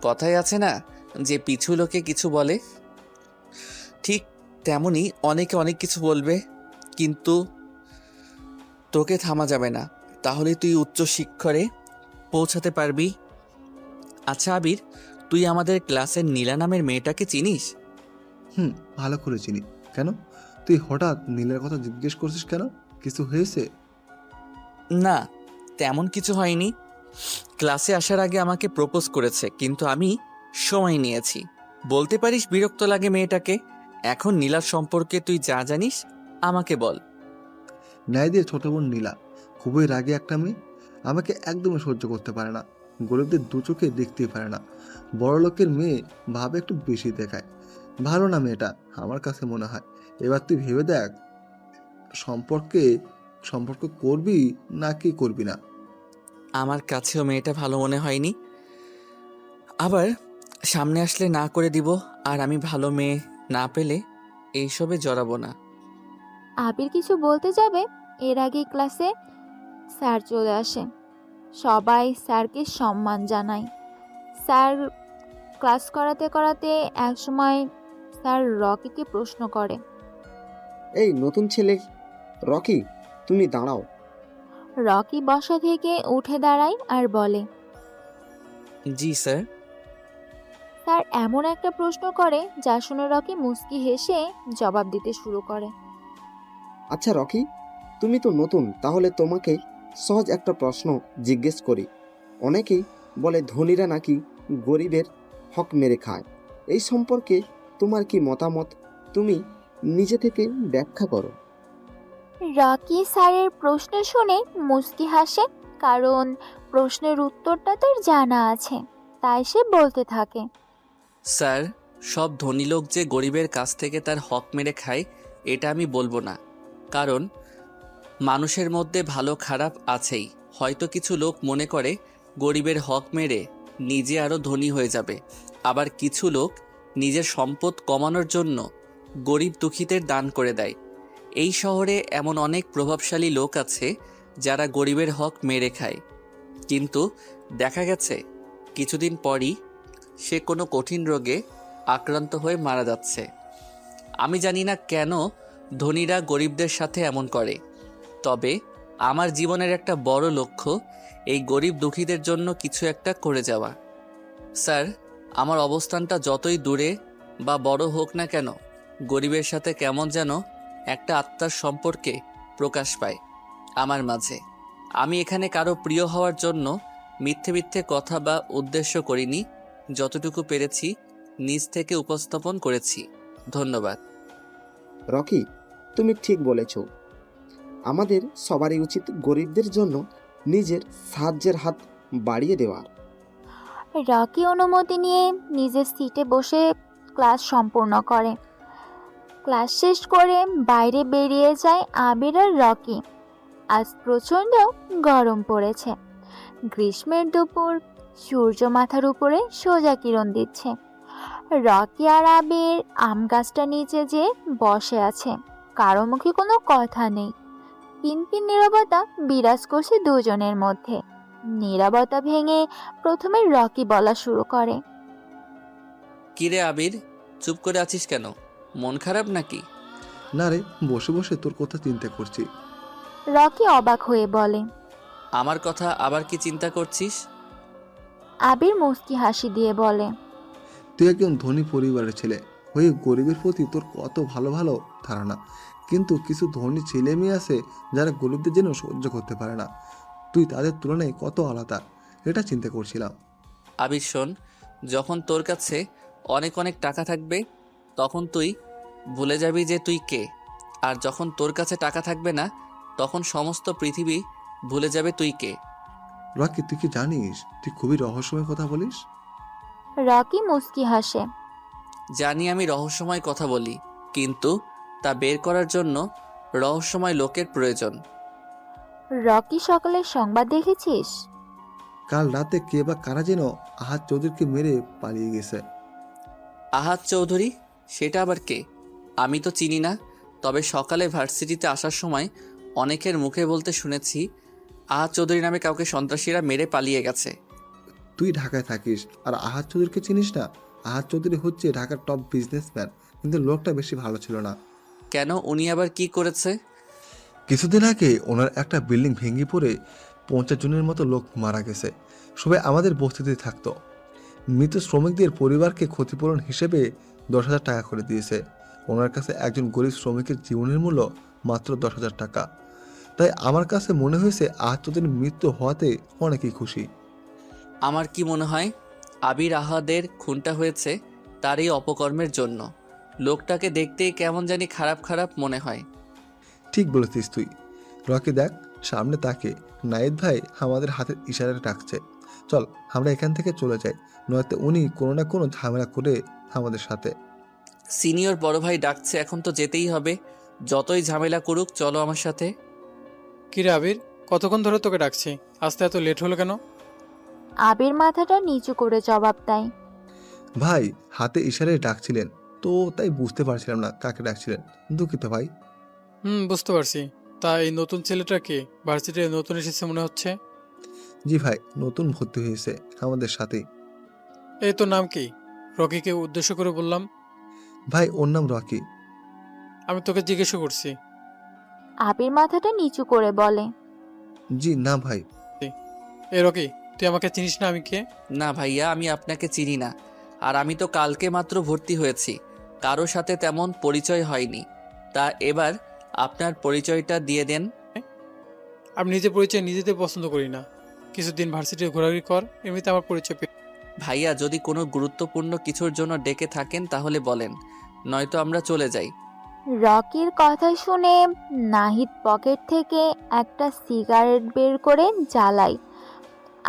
কথায় আছে না যে পিছু লোকে কিছু বলে, ঠিক তেমনি অনেকে অনেক কিছু বলবে, কিন্তু তোকে থামা যাবে না। তাহলে তুই উচ্চ শিক্ষরে পৌঁছাতে পারবি। আচ্ছা আবির, তুই আমাদের ক্লাসের নীলা নামের মেয়েটাকে চিনিস? ভালো করে চিনি। কেন, তুই হঠাৎ নীলের কথা জিজ্ঞেস করছিস কেন? কিছু হয়েছে? না, তেমন কিছু হয়নি। ক্লাসে আসার আগে আমাকে প্রপোজ করেছে, কিন্তু আমি সময় নিয়েছি। বলতে পারিস বিরক্ত লাগে মেয়েটাকে। এখন নীলার সম্পর্কে তুই যা জানিস আমাকে বল। ন্যায় ছোট বোন নীলা খুবই রাগী একটা মেয়ে। আমাকে একদমই সহ্য করতে পারে না। গরিবদের দু চোখে দেখতেই পারে না। বড় লোকের মেয়ে ভাবে একটু বেশি দেখায়। ভালো না মেয়েটা আমার কাছে মনে হয়। এবার তুই ভেবে দেখ, সম্পর্ক করবি নাকি করবি না। আমার কাছেও মেয়েটা ভালো মনে হয়নি। আবার সামনে আসলে না করে দিব। আর আমি ভালো মেয়ে না পেলে এইসবে জড়াবো না। আবির কিছু বলতে যাবে, এর আগে ক্লাসে স্যার চলে আসে। সবাই স্যারকে সম্মান জানায়। স্যার ক্লাস করাতে করাতে একসময় স্যার রকিকে প্রশ্ন করে, এই নতুন ছেলে রকি, তুমি দাঁড়াও। রকি বসা থেকে উঠে দাঁড়ায় আর বলে, জি স্যার। স্যার এমন একটা প্রশ্ন করে যা শুনে রকি মুচকি হেসে জবাব দিতে শুরু করে। আচ্ছা রকি, তুমি তো নতুন, তাহলে তোমাকে সহজ একটা প্রশ্ন জিজ্ঞেস করি। অনেকেই বলে ধনীরা নাকি গরিবের হক মেরে খায়। এই সম্পর্কে তোমার কি মতামত? তুমি নিজে থেকে ব্যাখ্যা করো। রকি স্যারের প্রশ্ন শুনে মুচকি হাসে, কারণ প্রশ্নের উত্তরটা তার জানা আছে। তাই সে বলতে থাকে, স্যার, সব ধনী লোক যে গরিবের কাছ থেকে তার হক মেরে খায় এটা আমি বলবো না। কারণ মানুষের মধ্যে ভালো খারাপ আছেই। হয়তো কিছু লোক মনে করে গরিবের হক মেরে নিজে আরও ধনী হয়ে যাবে। আবার কিছু লোক নিজের সম্পদ কমানোর জন্য গরিব দুঃখীদের দান করে দেয়। এই শহরে এমন অনেক প্রভাবশালী লোক আছে যারা গরিবের হক মেরে খায়, কিন্তু দেখা গেছে কিছুদিন পরই সে কোনো কঠিন রোগে আক্রান্ত হয়ে মারা যাচ্ছে। আমি জানি না কেন ধনীরা গরিবদের সাথে এমন করে, তবে আমার জীবনের একটা বড় লক্ষ্য এই গরিব দুঃখীদের জন্য কিছু একটা করে যাওয়া। স্যার, আমার অবস্থানটা যতই দূরে বা বড় হোক না কেন, গরিবের সাথে কেমন যেন একটা আত্মার সম্পর্কে প্রকাশ পায় আমার মাঝে। আমি এখানে কারো প্রিয় হওয়ার জন্য মিথ্যে মিথ্যে কথা বা উদ্দেশ্য করিনি। যতটুকু পেরেছি নিজ থেকে উপস্থাপন করেছি। ধন্যবাদ। রকি, তুমি ঠিক বলেছ। আমাদের সবারই উচিত গরিবদের জন্য নিজের সাহায্যের হাত বাড়িয়ে দেওয়ার। রকি অনুমতি নিয়ে নিজের সিটে বসে ক্লাস সম্পূর্ণ করে। ক্লাস শেষ করে বাইরে বেরিয়ে যায় আবির আর রকি। আজ প্রচণ্ড গরম পড়েছে। গ্রীষ্মের দুপুর, সূর্য মাথার উপরে সোজা কিরণ দিচ্ছে। রকি আর আবির আম গাছটা নিচে যে বসে আছে, কারো মুখে কোনো কথা নেই। পিনপিন নীরবতা বিরাজ করছে দুজনের মধ্যে। নীরবতা ভেঙে প্রথমে রকি বলা শুরু করে, কিরে আবির, চুপ করে আছিস কেন? মন খারাপ নাকি? না রে, বসে বসে তোর কথা চিন্তা করছি। রকি অবাক হয়ে বলে, আমার কথা আবার কি চিন্তা করছিস? আবির মুচকি হাসি দিয়ে বলে, তুই একজন ধনী পরিবারের ছেলে হয়ে গরিবের প্রতি তোর কত ভালো ভালো ধারণা, কিন্তু কিছু ধনী ছেলে মেয়ে আছে যারা গরিবদের জন্য সহ্য করতে পারে না। তুই তাদের তুলনায় কত আলাদা, এটা চিন্তা করছিলাম। আবির শোন, যখন তোর কাছে অনেক অনেক টাকা থাকবে তখন তুই ভুলে যাবি যে তুই কে। আর যখন তোর কাছে টাকা থাকবে না তখন সমস্ত পৃথিবী ভুলে যাবে তুই কে। রকি, তুই কি জানিস তুই খুবই রহস্যময় কথা বলিস? রকি মুচকি হাসে। জানি আমি রহস্যময় কথা বলি, কিন্তু তা বের করার জন্য রহস্যময় লোকের প্রয়োজন। রকি সকালের সংবাদ দেখেছিস? কাল রাতে কে বা কারা যেন আহাদ চৌধুরীকে মেরে পালিয়ে গেছে। আহাদ চৌধুরী? সেটা আবার কে? আমি তো চিনি না, তবে সকালে ভার্সিটিতে আসার সময় অনেকের মুখে বলতে শুনেছি আহাদ চৌধুরী নামে কাউকে সন্ত্রাসীরা মেরে পালিয়ে গেছে। তুই ঢাকায় থাকিস আর আহাদ চৌধুরীকে চিনিস না? আহাদ চৌধুরী হচ্ছে ঢাকার টপ বিজনেসম্যান, কিন্তু লোকটা বেশি ভালো ছিল না। কেন, উনি আবার কি করেছে? কিছুদিন আগে ওনার একটা বিল্ডিং ভেঙে পড়ে 50 জনের মতো লোক মারা গেছে। সবাই আমাদের বস্তিতে থাকতো। মৃত শ্রমিকদের পরিবারকে ক্ষতিপূরণ হিসেবে 10,000 টাকা করে দিয়েছে। ওনার কাছে একজন গরিব শ্রমিকের জীবনের মূল্য মাত্র 10,000 টাকা। তাই আমার কাছে মনে হয়েছে আহাদ চৌধুরীর মৃত্যু হওয়াতে অনেকেই খুশি। আমার কি মনে হয় আবির আহাদের খুনটা হয়েছে তার এই অপকর্মের জন্য। লোকটাকে দেখতেই কেমন জানি খারাপ খারাপ মনে হয়। ঠিক বলেছিস তুই। রকি দেখ, সামনে তাকে নাহিদ ভাই আমাদের হাতের ইশারায় ডাকছে। চল আমরা এখান থেকে চলে যাই, নয়তো উনি কোনো না কোনো ঝামেলা করে আমাদের সাথে। সিনিয়র বড় ভাই ডাকছে, এখন তো যেতেই হবে। যতই ঝামেলা করুক, চলো আমার সাথে। কিরে আবির, কতক্ষণ ধরে তোকে ডাকছি, আসতে এত লেট হলো কেন? আবির মাথাটা নিচু করে জবাব দেয়। ভাই হাতে ইশারায় ডাকছিলেন তো, তাই বুঝতে পারছিলাম না কাকে ডাকছিলেন। দুঃখিত ভাই। বুঝতে পারছি। তা এই নতুন ছেলেটা কে? ভার্সিটিতে নতুন এসেছে মনে হচ্ছে। জি ভাই, নতুন ভর্তি হয়েছে আমাদের সাথেই। এই তোর নাম কি? রকিকে উদ্দেশ্য করে বললাম। ভাই ওর নাম রকি। আমি তোকে জিজ্ঞেস করছি। আবির মাথাটা নিচু করে বলে। জি না ভাই। এ রকি, তুই আমাকে চিনিস না আমি কে? না ভাইয়া, আমি আপনাকে চিনি না। আর আমি তো কালকে মাত্র ভর্তি হয়েছি, কারো সাথে তেমন পরিচয় হয়নি। তা এবার আপনার পরিচয়টা দিয়ে দেন। আমি নিজে পরিচয় নিজেতে পছন্দ করি না। কিছুদিন ভার্সিটিতে ঘোরাঘুরি কর, এমনিতে আমার পরিচয় ভাইয়া, যদি কোনো গুরুত্বপূর্ণ কিছুর জন্য ডেকে থাকেন তাহলে বলেন, নয়তো আমরা চলে যাই। রকির কথা শুনে নাহিদ পকেট থেকে একটা সিগারেট বের করে জ্বালায়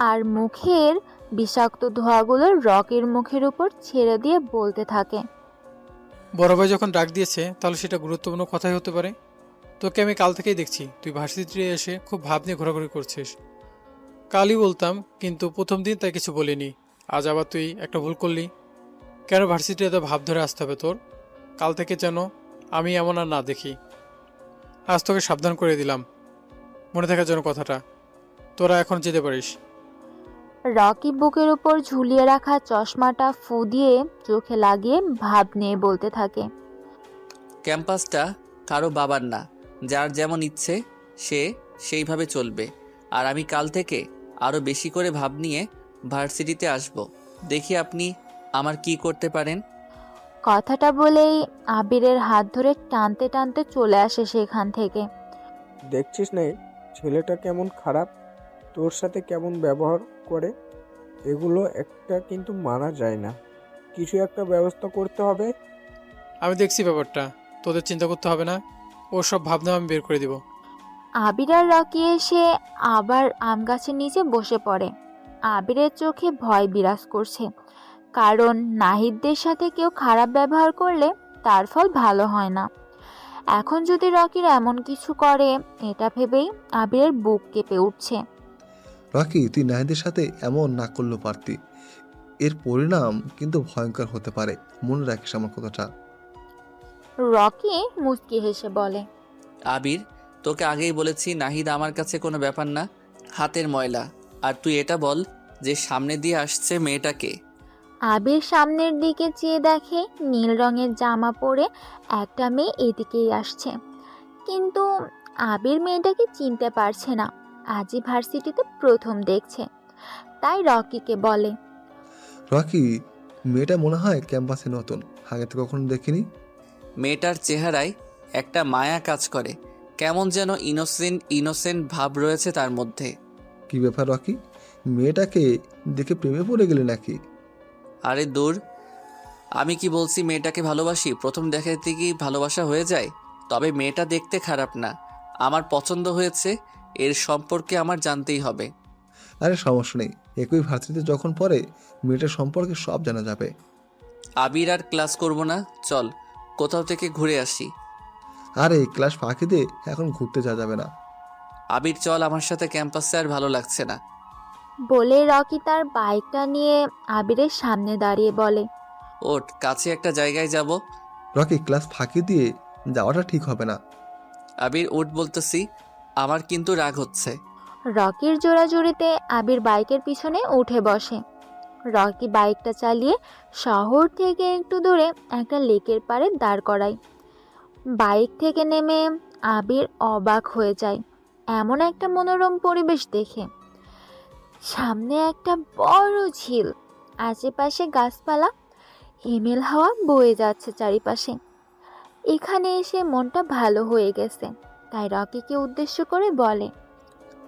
আর মুখের বিষাক্ত ধোঁয়াগুলো রকির মুখের উপর ছেড়ে দিয়ে বলতে থাকে। বড় ভাই যখন ডাক দিয়েছে তাহলে সেটা গুরুত্বপূর্ণ কথাই হতে পারে। তোকে আমি কাল থেকেই দেখছি তুই ভার্সিটিতে এসে খুব ভাব নিয়ে ঘোরাঘুরি করছিস। কালই বলতাম, কিন্তু প্রথম দিন তাই কিছু বলিনি। আজ আবার তুই একটা ভুল করলি। কেন ভার্সিটিতে এত ভাব ধরে আসতে হবে তোর? কাল থেকে যেন আমি এমন আর না দেখি। আজ তোকে সাবধান করে দিলাম, মনে থাকার জন্য কথাটা। তোরা এখন যেতে পারিস। রকি বুকের উপর ঝুলিয়ে রাখা চশমাটা ফু দিয়ে চোখে লাগিয়ে ভাব নিয়ে বলতে থাকে। ক্যাম্পাসটা কারো বাবার না, যার যেমন ইচ্ছে সে সেইভাবে চলবে। আর আমি কাল থেকে আরও বেশি করে ভাব নিয়ে ভার্সিটিতে আসব। দেখি আপনি আমার কি করতে পারেন। কথাটা বলেই আবিরের হাত ধরে টানতে টানতে চলে আসে সেখান থেকে। দেখছিস না ছেলেটা কেমন খারাপ, তোর সাথে কেমন ব্যবহার করে। এগুলো একটা কিন্তু মানা যায় না, কিছু একটা ব্যবস্থা করতে হবে। আমি দেখছি ব্যাপারটা, তোদের চিন্তা করতে হবে না। ও সব ভাবনা আমি বের করে দিব। আবির আর রকি এসে আবার আম গাছের নিচে বসে পড়ে। আবিরের চোখে ভয় বিরাজ করছে, কারণ নাহিদদের সাথে কেউ খারাপ ব্যবহার করলে তার ফল ভালো হয় না। এখন যদি রকির এমন কিছু করে, এটা ভেবেই আবিরের বুক কেঁপে উঠছে। রকি, তুই নাহিদের সাথে এমন না করলেও পারতি। এর পরিণাম কিন্তু ভয়ঙ্কর হতে পারে, মনে রাখিস আমার কথাটা। রকি মুচকি হেসে বলে। আবির, তোকে আগেই বলেছি নাহিদ আমার কাছে কোনো ব্যাপার না, হাতের ময়লা। আর তুই এটা বল যে সামনে দিয়ে আসছে মেয়েটাকে। আবির সামনের দিকে চেয়ে দেখে নীল রঙের জামা পরে একটা মেয়ে এদিকেই আসছে, কিন্তু আবির মেয়েটাকে চিনতে পারছে না। আজই ভার্সিটিতে প্রথম দেখছে, তাই রকিকে বলে। রকি, মেয়েটা মনে হয় ক্যাম্পাসে নতুন, আগে তো কখনো দেখিনি। মেয়েটার চেহারায় একটা মায়া কাজ করে, কেমন যেন ইনোসেন্ট ভাব রয়েছে তার মধ্যে। কি ব্যাপার রকি, মেয়েটাকে দেখে প্রেমে পড়ে গেলে নাকি? আরে দূর, আমি কি বলছি মেয়েটাকে ভালোবাসি? প্রথম দেখাতে কি ভালোবাসা হয়ে যায়? তবে মেয়েটা দেখতে খারাপ না, আমার পছন্দ হয়েছে, এর সম্পর্কে আমার জানতেই হবে। আরে সমস্যা নেই, একই ভার্সিটিতে যখন পড়ে মেয়েটার সম্পর্কে সব জানা যাবে। আবির আর ক্লাস করব না, চল কোথাও থেকে ঘুরে আসি। আরে ক্লাস ফাঁকি দিয়ে এখন ঘুরতে যাওয়া যাবে না। আবির চল আমার সাথে ক্যাম্পাসে, আর ভালো লাগছে না। বলে রকি তার বাইকটা নিয়ে আবিরের সামনে দাঁড়িয়ে বলে। ওঠ, কাছে একটা জায়গায় যাব। রকি, ক্লাস ফাঁকি দিয়ে যাওয়াটা ঠিক হবে না। আবির ওঠ বলতেছি, আমার কিন্তু রাগ হচ্ছে। রকির জোড়াজুড়িতে আবির বাইকের পিছনে উঠে বসে। রকি বাইকটা চালিয়ে শহর থেকে একটু দূরে একটা লেকের পাড়ে দাঁড় করায়। বাইক থেকে নেমে আবির অবাক হয়ে যায় এমন একটা মনোরম পরিবেশ দেখে। সামনে একটা বড় ঝিল, আশেপাশে গাছপালা, হিমেল হাওয়া বয়ে যাচ্ছে চারিপাশে। এখানে এসে মনটা ভালো হয়ে গেছে, তাই রকিকে উদ্দেশ্য করে বলে।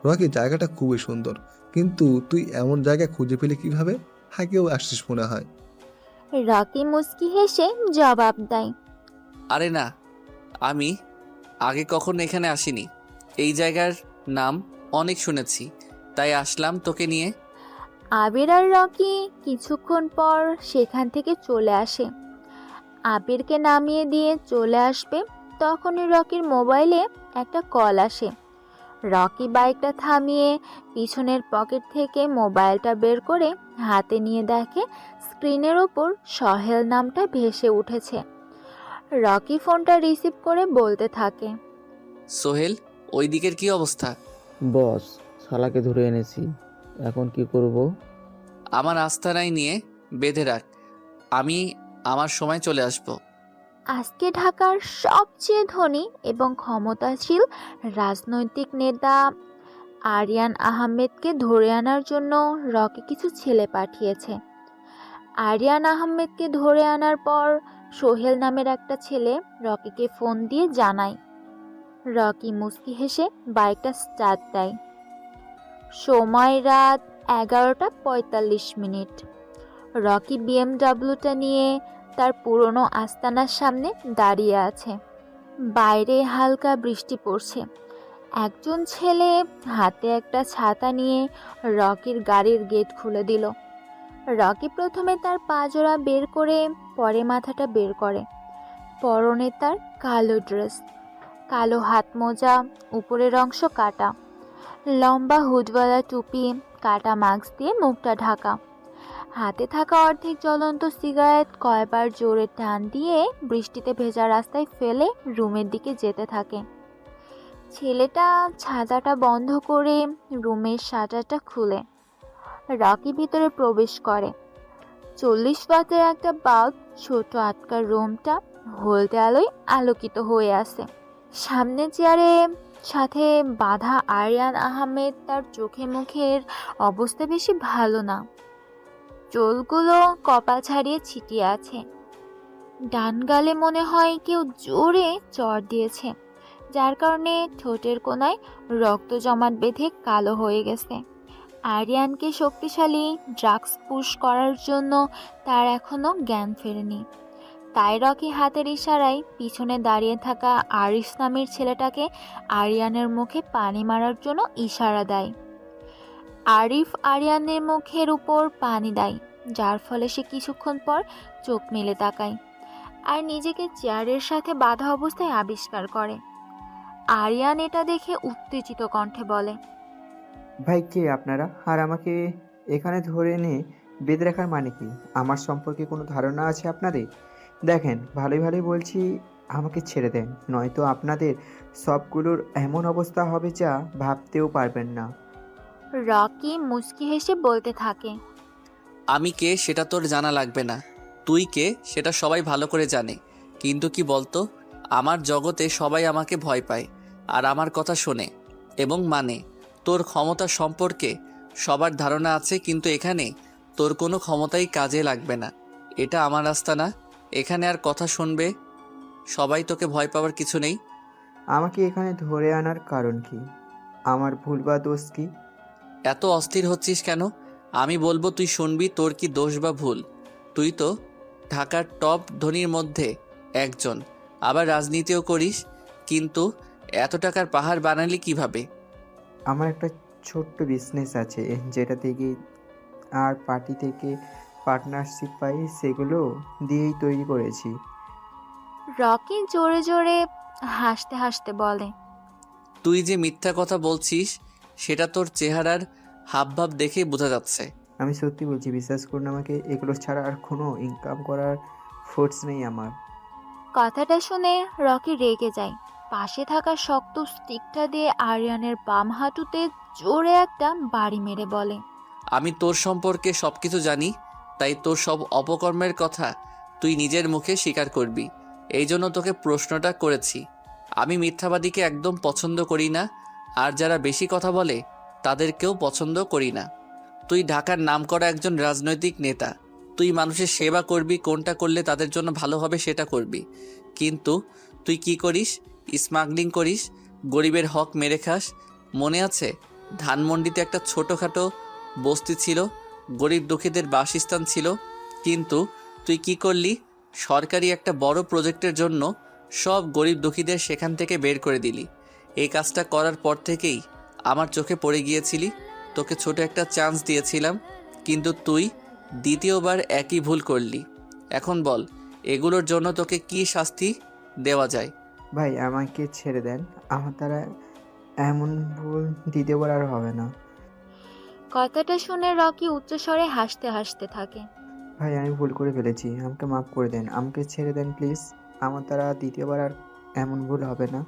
রকি, জায়গাটা খুবই সুন্দর, কিন্তু তুই এমন জায়গায় খুঁজে পেলে কিভাবে? আগেও আসছিস মনে হয়। রকি মুচকি হেসে জবাব দেয়। আরে না, আমি আগে কখনো এখানে আসিনি। এই জায়গার নাম অনেক শুনেছি, তাই আসলাম তোকে নিয়ে। আবির আর রকি কিছুক্ষণ পর সেখান থেকে চলে আসে। আবিরকে নামিয়ে দিয়ে চলে আসবে তখনই রকির মোবাইলে একটা কল আসে। রকি বাইকটা থামিয়ে পিছনের পকেট থেকে মোবাইলটা বের করে হাতে নিয়ে দেখে স্ক্রিনের ওপর সোহেল নামটা ভেসে উঠেছে। রকি ফোনটা রিসিভ করে বলতে থাকে। সোহেল, ওই দিকের কি অবস্থা? বস, শালাকে ধরে এনেছি, এখন কি করব? আমার আস্তানায় নিয়ে বেঁধে রাখ, আমি আমার সময় চলে আসব। আজকে ঢাকার সবচেয়ে ধনী এবং ক্ষমতাশীল রাজনৈতিক নেতা আরিয়ান আহমেদকে ধরে আনার জন্য রকি কিছু ছেলে পাঠিয়েছে। আরিয়ান আহমেদকে ধরে আনার পর সোহেল নামের একটা ছেলে রকিকে ফোন দিয়ে জানায়। রকি মুচকি হেসে বাইকটা স্টার্ট দেয়। সময় রাত 11:45। রকি বিএমডাব্লিউটা নিয়ে তার পুরনো আস্তানার সামনে দাঁড়িয়ে আছে। বাইরে হালকা বৃষ্টি পড়ছে। একজন ছেলে হাতে একটা ছাতা নিয়ে রকির গাড়ির গেট খুলে দিল। রকি প্রথমে তার পাজোড়া বের করে পরে মাথাটা বের করে। পরনে তার কালো ড্রেস, কালো হাত মোজা, উপরের অংশ কাটা, লম্বা হুডওয়ালা টুপি, কাটা মাস্ক দিয়ে মুখটা ঢাকা। হাতে থাকা অর্ধেক জ্বলন্ত সিগারেট কয়বার জোরে টান দিয়ে বৃষ্টিতে ভেজা রাস্তায় ফেলে রুমের দিকে যেতে থাকে। ছেলেটা ছাতাটা বন্ধ করে রুমের শাটারটা খুলে রকি ভিতরে প্রবেশ করে। 40 ওয়াটের একটা বাল্ব ছোট আটকা রুমটা হলদে আলোয় আলোকিত হয়ে আছে। সামনে চেয়ারে সাথে বাঁধা আরিয়ান আহমেদ, তার চোখে মুখের অবস্থা বেশি ভালো না। চুলগুলো কপাল ছাড়িয়ে ছিটিয়ে আছে। ডান গালে মনে হয় কেউ জোরে চড় দিয়েছে, যার কারণে ঠোঁটের কোনায় রক্ত জমাট বেঁধে কালো হয়ে গেছে। আরিয়ানকে শক্তিশালী ড্রাগস পুশ করার জন্য তার এখনো জ্ঞান ফেরেনি। তাই রকি হাতের ইশারায় পিছনে দাঁড়িয়ে থাকা আরিস নামের ছেলেটাকে আরিয়ানের মুখে পানি মারার জন্য ইশারা দেয়। আরিফ আরিয়ানের মুখের উপর পানি দেয়, যার ফলে সে কিছুক্ষণ পর চোখ মেলে তাকায় আর নিজেকে চেয়ারের সাথে বাঁধা অবস্থায় আবিষ্কার করে। আরিয়ান এটা দেখে উত্তেজিত কণ্ঠে বলে। ভাই, কে আপনারা? আর আমাকে এখানে ধরে এনে বেঁধে রাখার মানে কি? আমার সম্পর্কে কোনো ধারণা আছে আপনাদের? দেখেন, ভালোই ভালোই বলছি, আমাকে ছেড়ে দেন, নয়তো আপনাদের সবগুলোর এমন অবস্থা হবে যা ভাবতেও পারবেন না। রকি মুচকি হেসে বলতে থাকে। আমি কে সেটা তোর জানা লাগবে না, তুই কে সেটা সবাই ভালো করে জানে। কিন্তু কি বলতো, আমার জগতে সবাই আমাকে ভয় পায় আর আমার কথা শোনে এবং মানে। তোর ক্ষমতা সম্পর্কে সবার ধারণা আছে, কিন্তু এখানে তোর কোনো ক্ষমতাই কাজে লাগবে না। এটা আমার রাস্তা না, এখানে আর কথা শুনবে সবাই, তোকে ভয় পাওয়ার কিছু নেই। আমাকে এখানে ধরে আনার কারণ কি? আমার ভুল বা দোষ কি? এত অস্থির হচ্ছিস কেন? আমি বলবো তুই শুনবি, তোর কি দোষ বা ভুল। তুই তো ঢাকার টপ ধনীর মধ্যে একজন, আবার রাজনীতিও করিস, কিন্তু এত টাকার পাহাড় বানালি কিভাবে? আমার একটা ছোট্ট বিজনেস আছে যেটা থেকে আর পার্টি থেকে পার্টনারশিপ পাই, সেগুলো দিয়েই তৈরি করেছি। রকি জোরে জোরে হাসতে হাসতে বলে। তুই যে মিথ্যা কথা বলছিস সেটা তোর চেহারার হাবভাব দেখেই বোঝা যাচ্ছে। আমি সত্যি বলছি, বিশ্বাস করুন আমাকে, এগুলো ছাড়া আর কোনো ইনকাম করার ফোর্স নেই আমার। কথাটা শুনে রকি রেগে যায়। পাশে থাকা শক্ত স্টিকটা দিয়ে আরিয়ানের বাম হাঁটুতে জোরে একটা বাড়ি মেরে বলে। আমি তোর সম্পর্কে সবকিছু জানি, তাই তোর সব অপকর্মের কথা তুই নিজের মুখে স্বীকার করবি। এই জন্য তোকে প্রশ্নটা করেছি। আমি মিথ্যাবাদীকে একদম পছন্দ করি না, আর যারা বেশি কথা বলে তাদেরকেও পছন্দ করি না। তুই ঢাকার নামকরা একজন রাজনৈতিক নেতা, তুই মানুষের সেবা করবি, কোনটা করলে তাদের জন্য ভালো হবে সেটা করবি। কিন্তু তুই কি করিস? স্মাগলিং করিস, গরিবের হক মেরে খাস। মনে আছে ধানমন্ডিতে একটা ছোটোখাটো বস্তি ছিল, গরিব দুঃখীদের বাসস্থান ছিল, কিন্তু তুই কি করলি? সরকারি একটা বড় প্রজেক্টের জন্য সব গরিব দুঃখীদের সেখান থেকে বের করে দিলি। এই কাজটা করার পর থেকেই আমার চোখে পড়ে গিয়েছিলি। তোকে ছোট একটা চান্স দিয়েছিলাম, কিন্তু তুই দ্বিতীয়বার একই ভুল করলি। এখন বল, এগুলোর জন্য তোকে কি শাস্তি দেওয়া যায়? ভাই আমাকে ছেড়ে দেন, আমার দ্বারা এমন ভুল দ্বিতীয়বার আর হবে না। কথাটা শুনে রকি উচ্চস্বরে হাসতে হাসতে থাকে। ভাই আমি ভুল করে ফেলেছি, আমাকে মাফ করে দেন, আমাকে ছেড়ে দেন প্লিজ, আমার দ্বারা দ্বিতীয়বার আর এমন ভুল হবে না।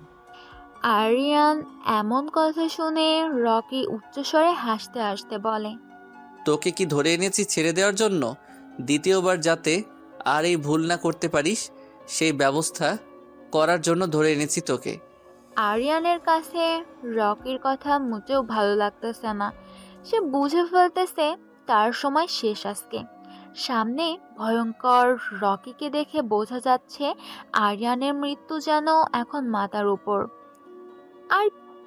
আরিয়ান এমন কথা শুনে রকি উচ্চস্বরে হাসতে হাসতে বলে। তোকে কি ধরে এনেছি ছেড়ে দেওয়ার জন্য? দ্বিতীয়বার যাতে আর এই ভুল না করতে পারিস সেই ব্যবস্থা করার জন্য ধরে এনেছি তোকে। আরিয়ানের কাছে রকির কথা মোটেও ভালো লাগতেছে না। সে বুঝে ফেলতেছে তার সময় শেষ আজকে। সামনে ভয়ঙ্কর রকিকে দেখে বোঝা যাচ্ছে আরিয়ানের মৃত্যু যেন এখন মাথার উপর। আর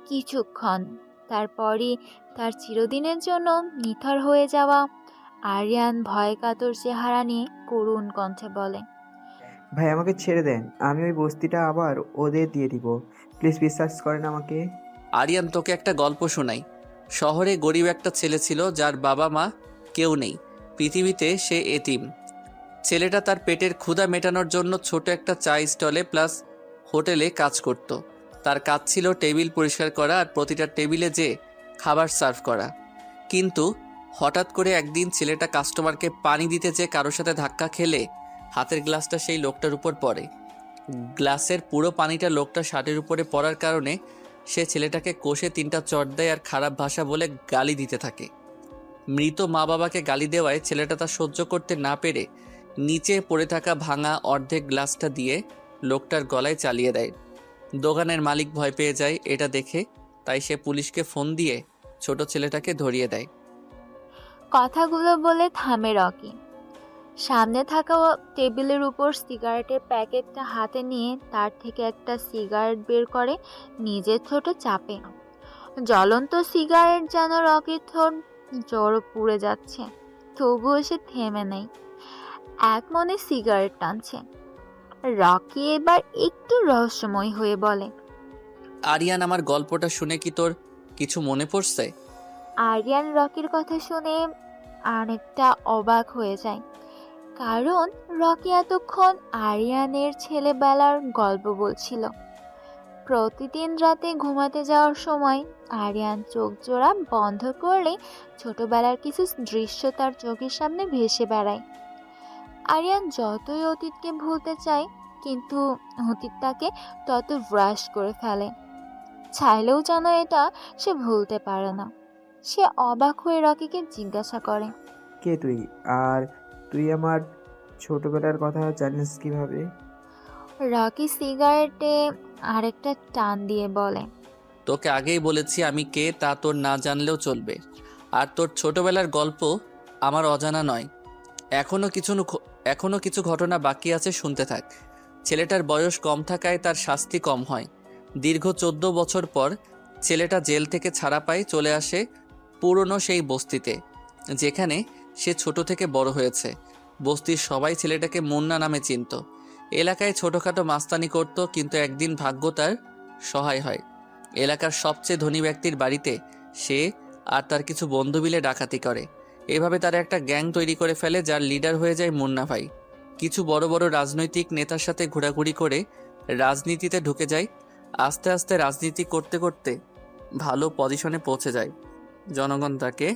কিছুক্ষণ, তারপরই তার চিরদিনের জন্য নিথর হয়ে যাওয়া। আরিয়ান ভয় কাতর চেহারা নিয়ে করুণ কণ্ঠে বলে। ভাই আমাকে ছেড়ে দেন, আমি ওই বস্তিটা আবার ওদের দিয়ে দিব, প্লিজ বিশ্বাস করেন আমাকে। আরিয়ান, তোকে একটা গল্প শোনাই। শহরে গরিব একটা ছেলে ছিল যার বাবা মা কেউ নেই, পৃথিবীতে সে এতিম। ছেলেটা তার পেটের ক্ষুধা মেটানোর জন্য ছোট একটা চা স্টলে প্লাস হোটেলে কাজ করত। তার কাজ ছিল টেবিল পরিষ্কার করা আর প্রতিটা টেবিলে যে খাবার সার্ভ করা। কিন্তু হঠাৎ করে একদিন ছেলেটা কাস্টমারকে পানি দিতে যেয়ে কারোর সাথে ধাক্কা খেলে হাতের গ্লাসটা সেই লোকটার উপর পড়ে। গ্লাসের পুরো পানিটা লোকটার শার্টের উপরে পড়ার কারণে সে ছেলেটাকে কষে 3টা চড় দেয় আর খারাপ ভাষা বলে গালি দিতে থাকে। মৃত মা বাবাকে গালি দেওয়ায় ছেলেটা তা সহ্য করতে না পেরে নিচে পড়ে থাকা ভাঙা অর্ধেক গ্লাসটা দিয়ে লোকটার গলায় চালিয়ে দেয়। দোকানের মালিক ভয় পেয়ে যায় এটা দেখে, তাই সে পুলিশকে ফোন দিয়ে ছোট ছেলেটাকে ধরিয়ে দেয়। কথাগুলো বলে থামে রকি। সামনে থাকা টেবিলের উপর সিগারেটের প্যাকেটটা হাতে নিয়ে তার থেকে একটা সিগারেট বের করে নিজের ঠোঁটে চাপে। জ্বলন্ত সিগারেট যেন রকির ঠোঁট জোরে পুড়ে যাচ্ছে, তবুও সে থেমে নেই, এক মনে সিগারেট টানছে। রকি এবার একটু রহস্যময় হয়ে বলে। আরিয়ান, আমার গল্পটা শুনে কি তোর কিছু মনে পড়ছে? আরিয়ান রকির কথা শুনে অনেকটা অবাক হয়ে যায়, কারণ রকি এতক্ষণ আরিয়ানের ছেলেবেলার গল্প বলছিল। প্রতিদিন রাতে ঘুমাতে যাওয়ার সময় আরিয়ান চোখ জোড়া বন্ধ করলে ছোটবেলার কিছু দৃশ্য তার চোখের সামনে ভেসে বেড়ায়। আরিয়ান যতই অতীতকে ভুলতে চায়, কিন্তু অতীত তাকে তত ব্রাশ করে ফেলে। চাইলেও যেন এটা সে ভুলতে পারে না। সে অবাক হয়ে রকিকে জিজ্ঞাসা করে, কে তুই, আর তুই আমার ছোটবেলার কথা জানিস কিভাবে? রকি সিগারেটে আরেকটা টান দিয়ে বলে, তোকে আগেই বলেছি আমি কে, তা তোর না জানলেও চলবে। আর তোর ছোটবেলার গল্প আমার অজানা নয়। এখনো কিছু ঘটনা বাকি আছে, শুনতে থাক। ছেলেটার বয়স কম থাকায় তার শাস্তি কম হয়। দীর্ঘ 14 বছর পর ছেলেটা জেল থেকে ছাড়া পায়, চলে আসে পুরনো সেই বস্তিতে যেখানে সে ছোট থেকে বড় হয়েছে। বস্তির সবাই ছেলেটাকে মুন্না নামে চিনত। এলাকায় ছোটোখাটো মাস্তানি করত, কিন্তু একদিন ভাগ্য তার সহায় হয়। এলাকার সবচেয়ে ধনী ব্যক্তির বাড়িতে সে আর তার কিছু বন্ধু মিলে ডাকাতি করে। এভাবে তারা একটা গ্যাং তৈরি করে ফেলে, যার লিডার হয়ে যায় মুন্না ভাই। কিছু বড় বড় রাজনৈতিক নেতার সাথে ঘোরাঘুরি করে রাজনীতিতে ঢুকে যায়। আস্তে আস্তে রাজনীতি করতে করতে ভালো পজিশনে পৌঁছে যায়। জনগণ তাকে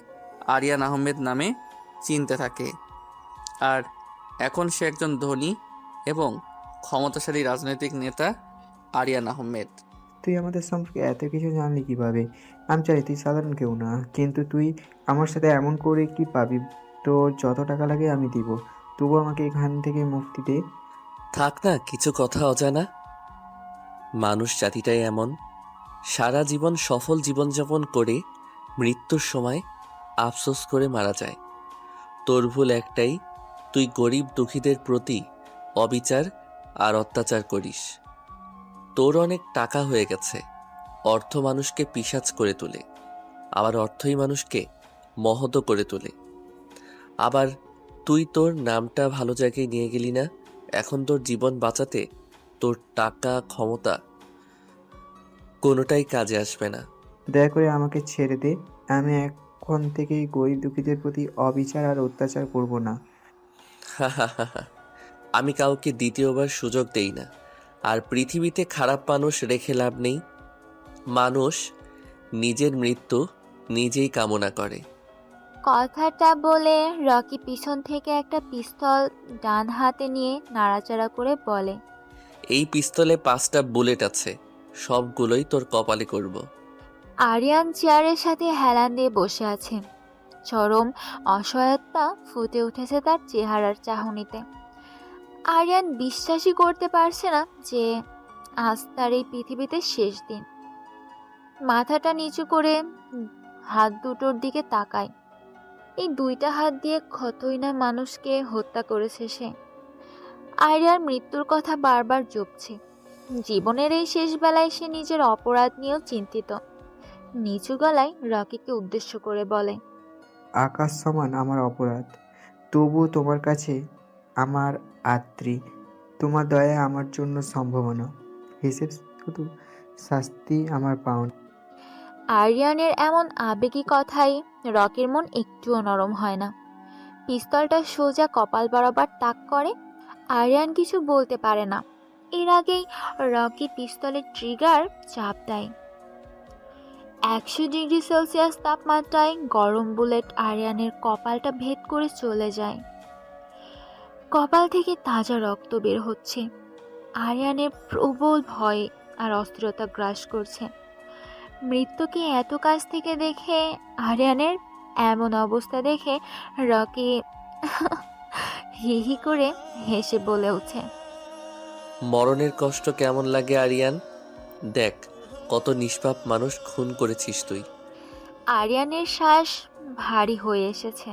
আরিয়ান আহমেদ নামে চিনতে থাকে। আর এখন সে একজন ধনী এবং ক্ষমতাশালী রাজনৈতিক নেতা আরিয়ান আহমেদ। তুই আমাদের সম্পর্কে এত কিছু জানলি কিভাবে? আমি জানি তুই সাধারণ কেউ না, কিন্তু তুই আমার সাথে এমন করে কি পাবি? তোর যত টাকা লাগে আমি দিব, তবু আমাকে এখান থেকে মুক্তি দে। থাক না কিছু কথা অজানা। মানুষ জাতিটাই এমন, সারা জীবন সফল জীবনযাপন করে মৃত্যুর সময় আফসোস করে মারা যায়। তোর ভুল একটাই, তুই গরিব দুঃখীদের প্রতি অবিচার আর অত্যাচার করিস। তোর অনেক টাকা হয়ে গেছে। অর্থ মানুষকে পিশাচ করে তোলে, আবার অর্থই মানুষকে মহৎ করে তোলে। আবার তুই তোর নামটা ভালো জায়গায় নিয়ে গেলি না। এখন তোর জীবন বাঁচাতে তোর টাকা ক্ষমতা কোনোটাই কাজে আসবে না। দয়া করে আমাকে ছেড়ে দে। আমি এখন থেকেই গরিব দুঃখীদের প্রতি অবিচার আর অত্যাচার করব না। আমি কাউকে দ্বিতীয়বার সুযোগ দেই না। আর পৃথিবীতে খারাপ মানুষ রেখে লাভ নেই। মানুষ নিজের মৃত্যু নিজেই কামনা করে। কথাটা বলে রকি পিছন থেকে একটা পিস্তল ডান হাতে নিয়ে নাড়াচাড়া করে বলে, এই পিস্তলে 5টা বুলেট আছে, সবগুলোই তোর কপালে করব। আরিয়ান চেয়ারের সাথে হেলান দিয়ে বসে আছে। চরম অসহায়তা ফুটে উঠেছে তার চেহারার চাহনিতে। আরিয়ান বিশ্বাসই করতে পারছে না যে আজ তার এই পৃথিবীতে শেষ দিন। মাথাটা নিচু করে হাত দুটোর দিকে তাকায়। এই দুইটা হাত দিয়ে কতই না মানুষকে হত্যা করেছে সে। আরিয়ার মৃত্যুর কথা বারবার জপছে। জীবনের এই শেষ বেলায় সে নিজের অপরাধ নিয়েও চিন্তিত। নিচু গলায় রকিকে উদ্দেশ্য করে বলে, আকাশ সমান আমার অপরাধ, তবুও তোমার কাছে আমার আত্রি। তোমার দয়া আমার জন্য সম্ভাবনা, হিসেব শুধু শাস্তি আমার পাওনা। আরিয়ানের এমন আবেগী কথাই রকির মন একটুও নরম হয় না। পিস্তলটা সোজা কপাল বরাবর তাক করে। আরিয়ান কিছু বলতে পারে না। এর আগেই রকি পিস্তলের ট্রিগার চাপ দেয়। 100 ডিগ্রি সেলসিয়াস তাপমাত্রায় গরম বুলেট আরিয়ানের কপালটা ভেদ করে চলে যায়। কপাল থেকে তাজা রক্ত বের হচ্ছে। আরিয়ানের প্রবল ভয় আর অস্থিরতা গ্রাস করছে। মৃত্যুকে এত কাছ থেকে দেখে আরিয়ানের এমন অবস্থা দেখে রকি হি হি করে হেসে বলে ওঠে, মরণের কষ্ট কেমন লাগে আরিয়ান? দেখ কত নিষ্পাপ মানুষ খুন করেছিস তুই। আরিয়ানের শ্বাস ভারী হয়ে এসেছে।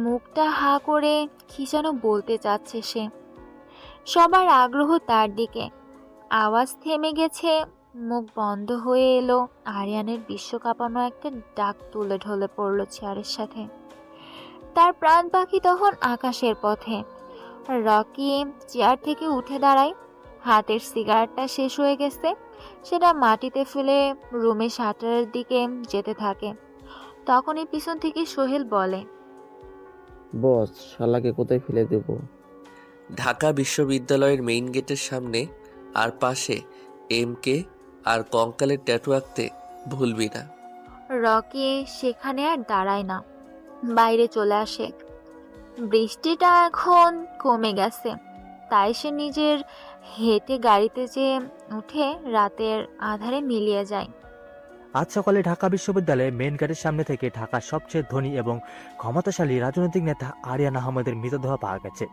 মুখটা হা করে কি যেন বলতে চাচ্ছে সে। সবার আগ্রহ তার দিকে। আওয়াজ থেমে গেছে, মুখ বন্ধ হয়ে এলো। আরিয়ানের বিশ্বকাঁপানো একটা ডাক তুলে ঢলে পড়ল চেয়ারের সাথে। তার প্রাণ পাখি তখন আকাশের পথে। রকি চেয়ার থেকে উঠে দাঁড়ায়। হাতের সিগারেটটা শেষ হয়ে গেছে। সেটা মাটিতে ফেলে রুমে শাটারের দিকে যেতে থাকে। তখনই পিছন থেকে সোহেল বলে, বস, শালাকে কোথায় ফেলে দেব? ঢাকা বিশ্ববিদ্যালয়ের মেইন গেটের সামনে, আর পাশে MK আর কঙ্কালের ট্যাটু আঁকতে ভুলবি না। রকি সেখানে আর দাঁড়ায় না, বাইরে চলে আসে। বৃষ্টিটা এখন কমে গেছে, তাই সে নিজের হেঁটে গাড়িতে যেয়ে উঠে রাতের আধারে মিলিয়ে যায়। আজ সকালে ঢাকা বিশ্ববিদ্যালয়ে মেন গেটের সামনে থেকে ঢাকার সবচেয়ে ধনী এবং ক্ষমতাশালী রাজনৈতিক নেতা আরিয়ান আহমেদের মৃতদেহ পাওয়া গেছে।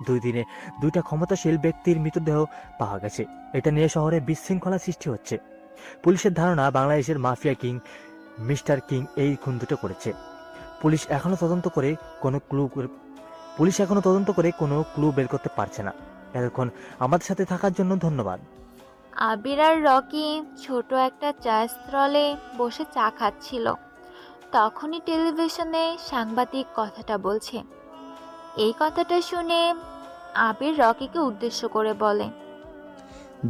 2 দিনে 2টা ক্ষমতাশীল ব্যক্তির মৃতদেহ পাওয়া গেছে। এটা নিয়ে শহরে বিশৃঙ্খলা সৃষ্টি হচ্ছে। পুলিশের ধারণা বাংলাদেশের মাফিয়া কিং মিস্টার কিং এই খুন দুটো করেছে। পুলিশ এখনো তদন্ত করে কোনো ক্লু বের করতে পারছে না। এতক্ষণ আমাদের সাথে থাকার জন্য ধন্যবাদ। আবির আর রকি ছোট একটা চা স্টলে বসে চা খাচ্ছিল। তখনই টেলিভিশনে সাংবাদিক কথাটা বলছে। এই কথাটা শুনে আবির রকিকে উদ্দেশ্য করে বলে,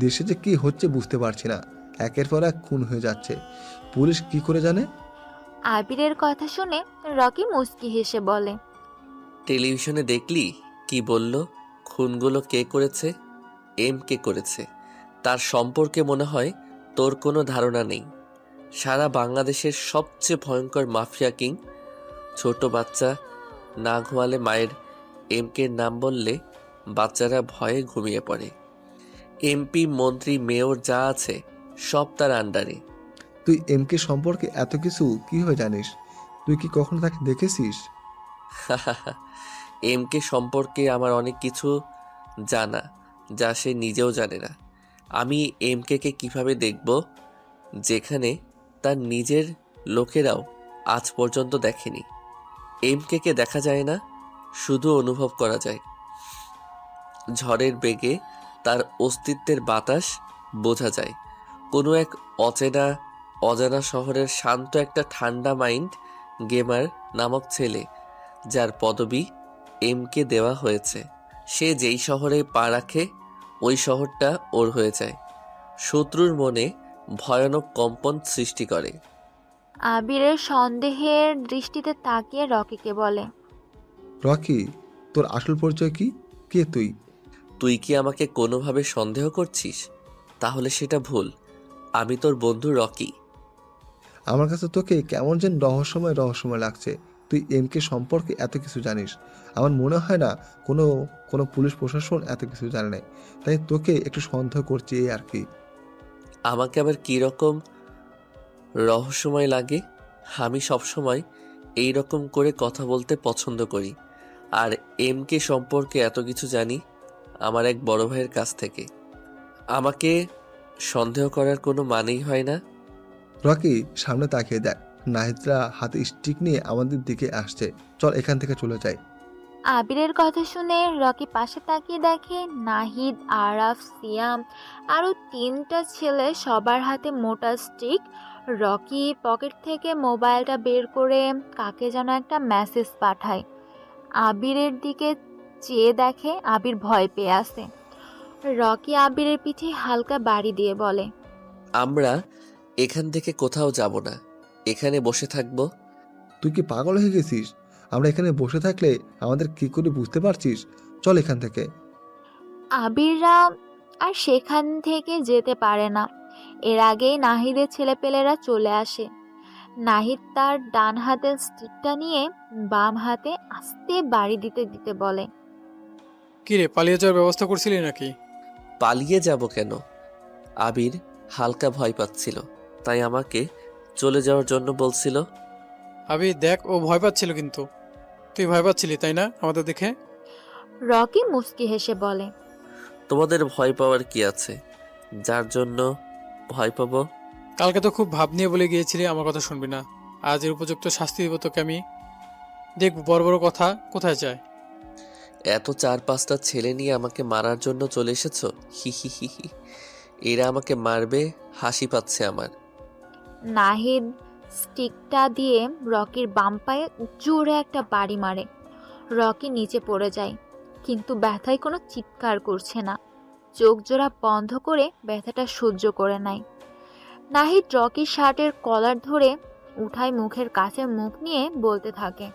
দেশে যে কি হচ্ছে বুঝতে পারছি না, একের পর এক খুন হয়ে যাচ্ছে, পুলিশ কি করে জানে? আবিরের কথা শুনে রকি মুচকি হেসে বলে, টেলিভিশনে দেখলি কি বলল? খুনগুলো কে করেছে? কে করেছে। তার সম্পর্কে মনে হয় তোর কোনো ধারণা নেই। সারা বাংলাদেশের সবচেয়ে ভয়ঙ্কর মাফিয়া কিং। ছোট বাচ্চা না ঘুমালে মায়ের কে নাম বললে বাচ্চারা ভয়ে ঘুমিয়ে পড়ে। এমপি, মন্ত্রী, মেয়র যা আছে সব তার আন্ডারে। তুই কে সম্পর্কে এত কিছু কিভাবে জানিস? তুই কি কখনো তাকে দেখেছিস? কে সম্পর্কে আমার অনেক কিছু জানা, যা সে নিজেও জানে না। আমি কে কিভাবে দেখব, যেখানে তার নিজের লোকেরাও আজ পর্যন্ত দেখেনি। কে দেখা যায় না, শুধু অনুভব করা যায়। ঝড়ের বেগে তার অস্তিত্বের বাতাস বোঝা যায়। কোনো এক অজানা শহরের শান্ত একটা ঠান্ডা মাইন্ড গেমার নামক ছেলে, যার পদবি কে দেওয়া হয়েছে, সে যেই শহরে পা রাখে ওই শহরটা ওর হয়ে যায়। শত্রুর মনে ভয়ানক কম্পন সৃষ্টি করে। আবিরের সন্দেহের দৃষ্টিতে তাকিয়ে রকিকে বলে, রকি, তোর আসল পরিচয় কি? কে তুই? তুই কি আমাকে কোনোভাবে সন্দেহ করছিস? তাহলে সেটা ভুল। আমি তোর বন্ধু রকি। আমার কাছে তোকে কেমন যেন রহস্যময় লাগছে। তুই কে সম্পর্কে এত কিছু জানিস, আমার মনে হয় না কোনো কোনো পুলিশ প্রশাসন এত কিছু জানে না। তাই তোকে একটু সন্দেহ করছি, এই আর কি। আমাকে আবার কী রকম রহস্যময় লাগে? আমি সবসময় এই রকম করে কথা বলতে পছন্দ করি। আর কে সম্পর্কে এত কিছু জানি আমার এক বড় ভাইয়ের কাছ থেকে। আমাকে সন্দেহ করার কোনো মানেই হয় না। রকি, সামনে তাকিয়ে দেখ, নাহিদরা হাতে স্টিক নিয়ে আমাদের দিকে আসছে। চল এখান থেকে চলে যাই। আবিরের কথা শুনে রকি পাশে তাকিয়ে দেখে নাহিদ, আরাফ, সিয়াম আরও 3টা ছেলে, সবার হাতে মোটা স্টিক। রকি পকেট থেকে মোবাইলটা বের করে কাকে যেন একটা মেসেজ পাঠায়। আবিরের দিকে চেয়ে দেখে আবির ভয় পেয়ে আছে। রকি আবিরের পিঠে হালকা বাড়ি দিয়ে বলে, আমরা এখান থেকে কোথাও যাব না, এখানে বসে থাকবো। তুই কি পাগল হয়ে গেছিস? আমরা এখানে বসে থাকলে আমাদের কি করে বুঝতে পারছিস? চল এখান থেকে। আবিররা আর সেখান থেকে যেতে পারে না। এর আগেই নাহিদের ছেলেপেলেরা চলে আসে। নাহিদ তার ডান হাতের স্টিকটা নিয়ে বাম হাতে আস্তে বাড়ি দিতে দিতে বলে, কিরে, পালিয়ে যাওয়ার ব্যবস্থা করছিলি নাকি? পালিয়ে যাব কেন? আবির হালকা ভয় পাচ্ছিল, তাই আমাকে চলে যাওয়ার জন্য বলছিল। আবির দেখ, ও ভয় পাচ্ছিল, কিন্তু তুই ভয় পাচ্ছিলি তাই না আমাদের দেখে? রকি মুচকি হেসে বলে, তোমাদের ভয় পাওয়ার কি আছে, যার জন্য ভয় পাবো? কালকে তো খুব ভাব নিয়ে বলে গিয়েছিলি আমার কথা শুনবি না। আজ এর উপযুক্ত শাস্তি দেবো তোকে আমি। দেখব বড় বড় কথা কোথায় যায়। এত 4-5টা ছেলে নিয়ে আমাকে মারার জন্য চলে এসেছো? হি হি হি হি। এরা আমাকে মারবে, হাসি পাচ্ছে আমার। নাহিদ স্টিকটা দিয়ে রকির বাম পায়ে জোরে একটা বাড়ি মারে। রকি নিচে পড়ে যায়, কিন্তু ব্যথায় কোনো চিৎকার করছে না। চোখ জোড়া বন্ধ করে ব্যথাটা সহ্য করে নেয়। নাহিদ রকির শার্টের কলার ধরে উঠায় মুখের কাছে মুখ নিয়ে বলতে থাকে,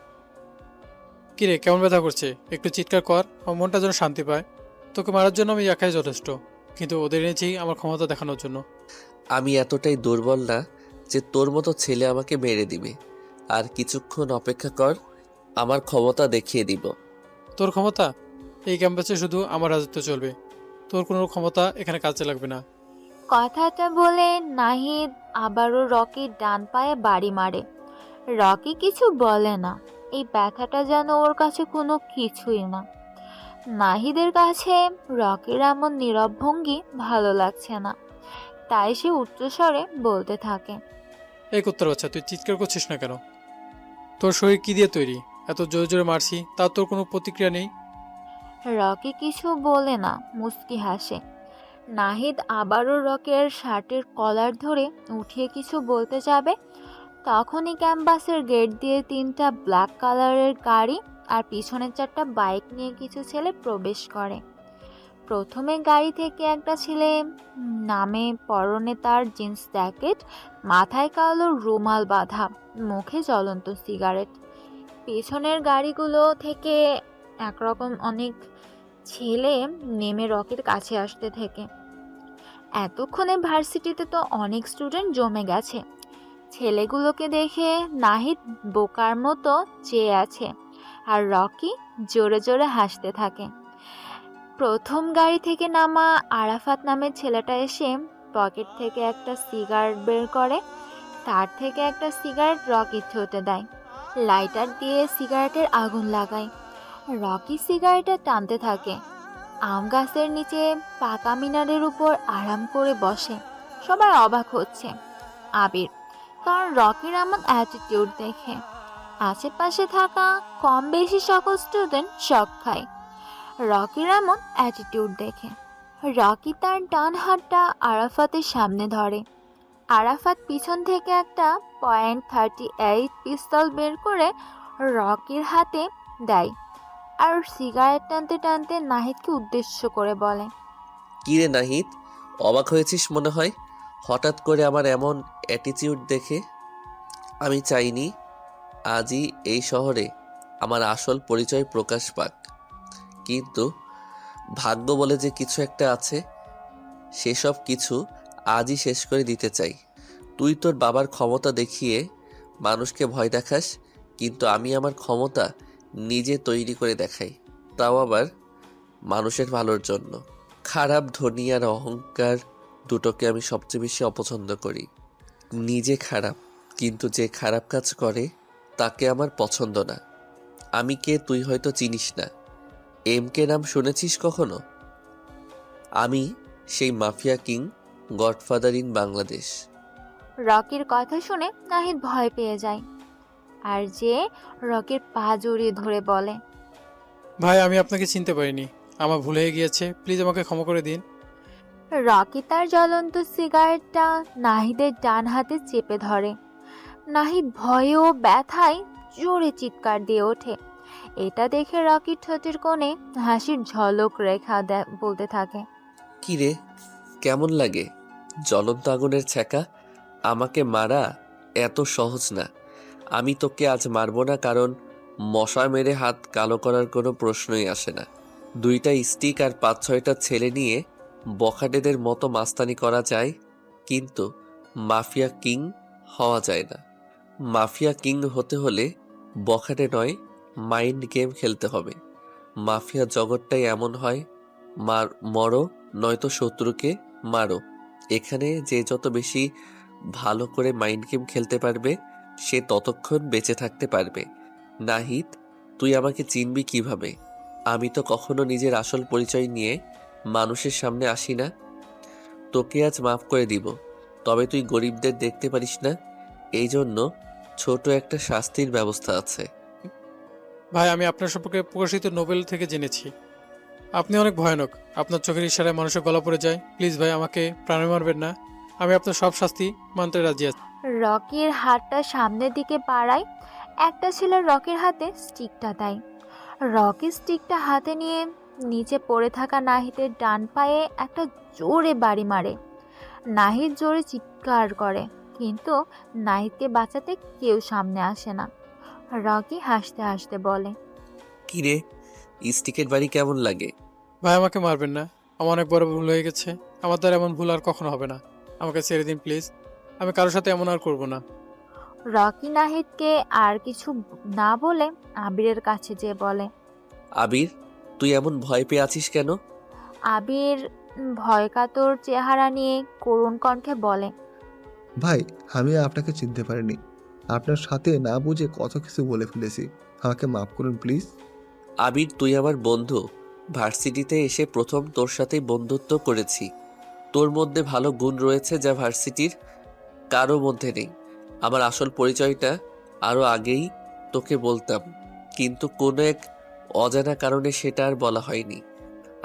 কিরে, কেমন ব্যথা করছে? একটু চিৎকার কর, আমার মনটা যেন শান্তি পায়। তোকে মারার জন্য আমি একাই যথেষ্ট, কিন্তু ওদের এনেছি আমার ক্ষমতা দেখানোর জন্য। আমি এতটাই দুর্বল না যে তোর মতো ছেলে আমাকে মেরে দিবে। আর কিছুক্ষণ অপেক্ষা কর, আমার ক্ষমতা দেখিয়ে দিব। তোর ক্ষমতা? এই ক্যাম্পাসে শুধু আমার রাজত্ব চলবে, তোর কোনো ক্ষমতা এখানে কাজে লাগবে না। কথাটা বলে নাহিদ আবারও রকির ডান পায়ে বাড়ি মারে। রকি কিছু বলে না, এই ব্যথাটা যেন ওর কাছে কোনো কিছুই না। নাহিদের কাছে রকির এমন নীরব ভঙ্গি ভালো লাগছে না, তাই সে উচ্চস্বরে বলতে থাকে, এই কুত্তার বাচ্চা, তুই চিৎকার করছিস না কেন? তোর শরীর কি দিয়ে তৈরি? এত জোরে জোরে মারছি, তার তোর কোনো প্রতিক্রিয়া নেই। রকি কিছু বলে না, মুচকি হাসে। নাহিদ আবারও রকির শার্টের কলার ধরে উঠিয়ে কিছু বলতে যাবে, তখনই ক্যাম্পাসের গেট দিয়ে 3টা ব্ল্যাক কালারের গাড়ি আর পিছনের 4টা বাইক নিয়ে কিছু ছেলে প্রবেশ করে। প্রথমে গাড়ি থেকে একটা ছেলে নামে, পরনে তার জিন্স জ্যাকেট, মাথায় কালো রুমাল বাঁধা, মুখে জ্বলন্ত সিগারেট। পেছনের গাড়িগুলো থেকে একরকম অনেক ছেলে নেমে রকির কাছে আসতে থাকে। এতক্ষণে ভার্সিটিতে তো অনেক স্টুডেন্ট জমে গেছে। ছেলেগুলোকে দেখে নাহিদ বোকার মতো চেয়ে আছে, আর রকি জোরে জোরে হাসতে থাকে। প্রথম গাড়ি থেকে নামা আরাফাত নামের ছেলেটা এসে পকেট থেকে একটা সিগারেট বের করে, তার থেকে একটা সিগারেট রকির ঠোঁটে দেয়, লাইটার দিয়ে সিগারেটের আগুন লাগায়। রকি সিগারেটটা টানতে থাকে। আম গাছের নিচে পাকা মিনারের উপর আরাম করে বসে। সবাই অবাক হচ্ছে, আবির, কারণ রকির এমন অ্যাটিটিউড দেখে। আশেপাশে থাকা কম বেশি সকল স্টুডেন্ট শক খায় রকির এমন অ্যাটিটিউড দেখে। রকি তার ডান হাতটা আরাফাতের সামনে ধরে। আরাফাত পিছন থেকে একটা .38 পিস্তল বের করে রকির হাতে দেয়, আর সিগারেট টানতে টানতে নাহিদকে উদ্দেশ্য করে বলে, কি রে নাহিদ, অবাক হয়েছিস মনে হয় হঠাৎ করে আমার এমন অ্যাটিটিউড দেখে? আমি চাইনি আজই এই শহরে আমার আসল পরিচয় প্রকাশ পাক, কিন্তু ভাগ্য বলে যে কিছু একটা আছে, সেসব কিছু আজই শেষ করে দিতে চাই। তুই তোর বাবার ক্ষমতা দেখিয়ে মানুষকে ভয় দেখাস, কিন্তু আমি আমার ক্ষমতা নিজে তৈরি করে দেখাই, তাও আবার মানুষের ভালোর জন্য। খারাপ, ধনী আর অহংকার দুটোকে আমি সবচেয়ে বেশি অপছন্দ করি। নিজে খারাপ, কিন্তু যে খারাপ কাজ করে তাকে আমার পছন্দ না। আমি কে তুই হয়তো চিনিস না, MK নাম শুনেছিস কখনো? আমি সেই mafia king, godfather in Bangladesh. রকির কথা শুনে নাহিদ ভয় পেয়ে যায়, আর যে রকির পা জড়িয়ে ধরে বলে, ভাই আমি আপনাকে চিনতে পারিনি, আমার ভুল হয়ে গিয়েছে, প্লিজ আমাকে ক্ষমা করে দিন। রকি তার জ্বলন্ত সিগারেটটা নাহিদের ডান হাতে চেপে ধরে। নাহিদ ভয়ে ও ব্যথায় জোরে চিৎকার দিয়ে ওঠে। এটা দেখে রকির ঠোঁটের কোণে হাসির ঝলক রেখা বলতে থাকে, কি রে, কেমন লাগে? জ্বলন্ত আগুনের ছ্যাঁকা, আমাকে মারা এত সহজ না। আমি তোকে আজ মারবো না, কারণ মশা মেরে হাত কালো করার কোনো প্রশ্নই আসে না। 2টা স্টিক আর 5-6টা ছেলে নিয়ে বখাটেদের মতো মাস্তানি করা যায়, কিন্তু মাফিয়া কিং হওয়া যায় না। মাফিয়া কিং হতে হলে বখাটে নয়, মাইন্ড গেম খেলতে হবে। মাফিয়া জগৎটাই এমন হয়, মরো নয়তো শত্রুকে মারো। এখানে যে যত বেশি ভালো করে মাইন্ড গেম খেলতে পারবে, সে ততক্ষণ বেঁচে থাকতে পারবে। নাহিদ, তুই আমাকে চিনবি কিভাবে? আমি তো কখনো নিজের আসল পরিচয় নিয়ে মানুষের সামনে আসি না। তোকে আজ মাফ করে দিব, তবে তুই গরিবদের দেখতে পারিস না, এই জন্য ছোট একটা শাস্তির ব্যবস্থা আছে। ভাই আমি আপনার সম্পর্কে প্রকাশিত নোবেল থেকে জেনেছি, আপনি অনেক ভয়ানক। আপনার চোখের ইশারায় মানুষের গলা পড়ে যায়। প্লিজ ভাই আমাকে প্রাণে মারবেন না, আমি আপনার সব শাস্তি মানতে রাজি আছি। রকির হাতটা সামনের দিকে বাড়ায়। একটা ছেলে রকির হাতে স্টিকটা দেয়। রকি স্টিকটা হাতে নিয়ে নিচে পড়ে থাকা নাহিদের ডান পায়ে একটা জোরে বাড়ি মারে। নাহিদ জোরে চিৎকার করে, কিন্তু নাহিদকে বাঁচাতে কেউ সামনে আসে না। রকি হাসতে হাসতে বলে, কি রে, স্টিকের বাড়ি কেমন লাগে? ভাই আমাকে মারবেন না, আমার অনেক বড় ভুল হয়ে গেছে, আমার দ্বারা এমন ভুল আর কখনো হবে না, আমাকে ছেড়ে দিন প্লিজ, আমি কারোর সাথে এমন আর করবো না। রকি নাহিদকে আর কিছু না বলে আবিরের কাছে যেয়ে বলে, আবির, তুই এমন ভয় পেয়ে আছিস কেন? আবির ভয়কাতর চেহারা নিয়ে করুণ কণ্ঠে বলে, ভাই আমি আপনাকে চিনতে পারিনি, আপনার সাথে না বুঝে কত কিছু বলে ফেলেছি, আমাকে মাফ করুন প্লিজ। আবির, তুই আমার বন্ধু, ভার্সিটিতে এসে প্রথম তোর সাথেই বন্ধুত্ব করেছি। তোর মধ্যে ভালো গুণ রয়েছে যা ভার্সিটির কারো মধ্যে নেই। আমার আসল পরিচয়টা আরও আগেই তোকে বলতাম, কিন্তু কোনো এক অজানা কারণে সেটা আর বলা হয়নি।